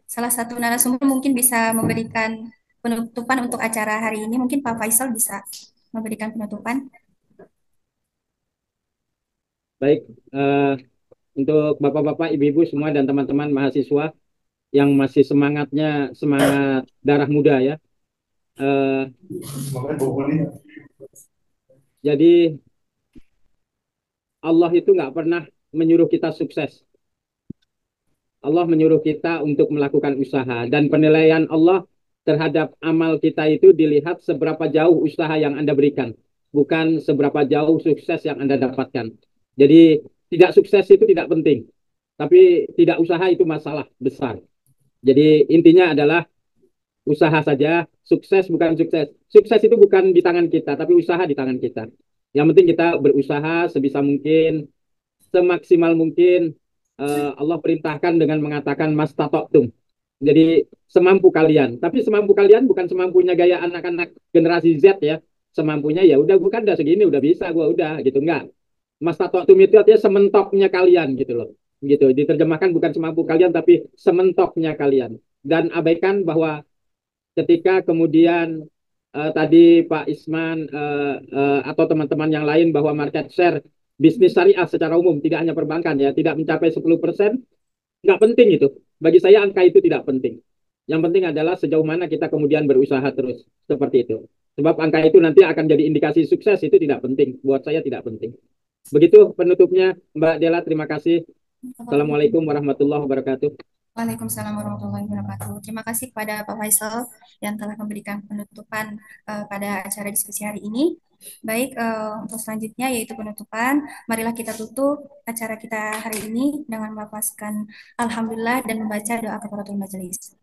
salah satu narasumber mungkin bisa memberikan penutupan untuk acara hari ini. Mungkin Pak Faisal bisa memberikan penutupan.
Baik, untuk bapak-bapak, ibu-ibu semua dan teman-teman mahasiswa yang masih semangat darah muda ya. Jadi Allah itu nggak pernah menyuruh kita sukses. Allah menyuruh kita untuk melakukan usaha, dan penilaian Allah terhadap amal kita itu dilihat seberapa jauh usaha yang Anda berikan, bukan seberapa jauh sukses yang Anda dapatkan. Jadi tidak sukses itu tidak penting, tapi tidak usaha itu masalah besar. Jadi intinya adalah usaha saja, sukses bukan sukses. Sukses itu bukan di tangan kita, tapi usaha di tangan kita. Yang penting kita berusaha sebisa mungkin, semaksimal mungkin. Allah perintahkan dengan mengatakan mastatoktum. Jadi semampu kalian. Tapi semampu kalian bukan semampunya gaya anak-anak generasi Z ya. Semampunya ya udah bukan udah segini udah bisa gua udah gitu enggak. Mastatoktum itu artinya sementoknya kalian gitu loh. Gitu. Diterjemahkan bukan semampu kalian tapi sementoknya kalian. Dan abaikan bahwa ketika kemudian tadi Pak Isman atau teman-teman yang lain bahwa market share bisnis syariah secara umum, tidak hanya perbankan ya, tidak mencapai 10%, nggak penting itu. Bagi saya angka itu tidak penting. Yang penting adalah sejauh mana kita kemudian berusaha terus, seperti itu. Sebab angka itu nanti akan jadi indikasi sukses, itu tidak penting. Buat saya tidak penting. Begitu penutupnya, Mbak Dela, terima kasih. Assalamualaikum warahmatullahi wabarakatuh.
Waalaikumsalam warahmatullahi wabarakatuh. Terima kasih kepada Pak Faisal yang telah memberikan penutupan pada acara diskusi hari ini. Baik, untuk selanjutnya yaitu penutupan. Marilah kita tutup acara kita hari ini dengan melafazkan Alhamdulillah dan membaca doa kafaratul majelis.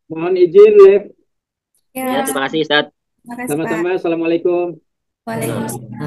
Mohon izin, Lev.
Ya, terima kasih, Ustaz.
Sama-sama. Assalamualaikum.
Waalaikumsalam.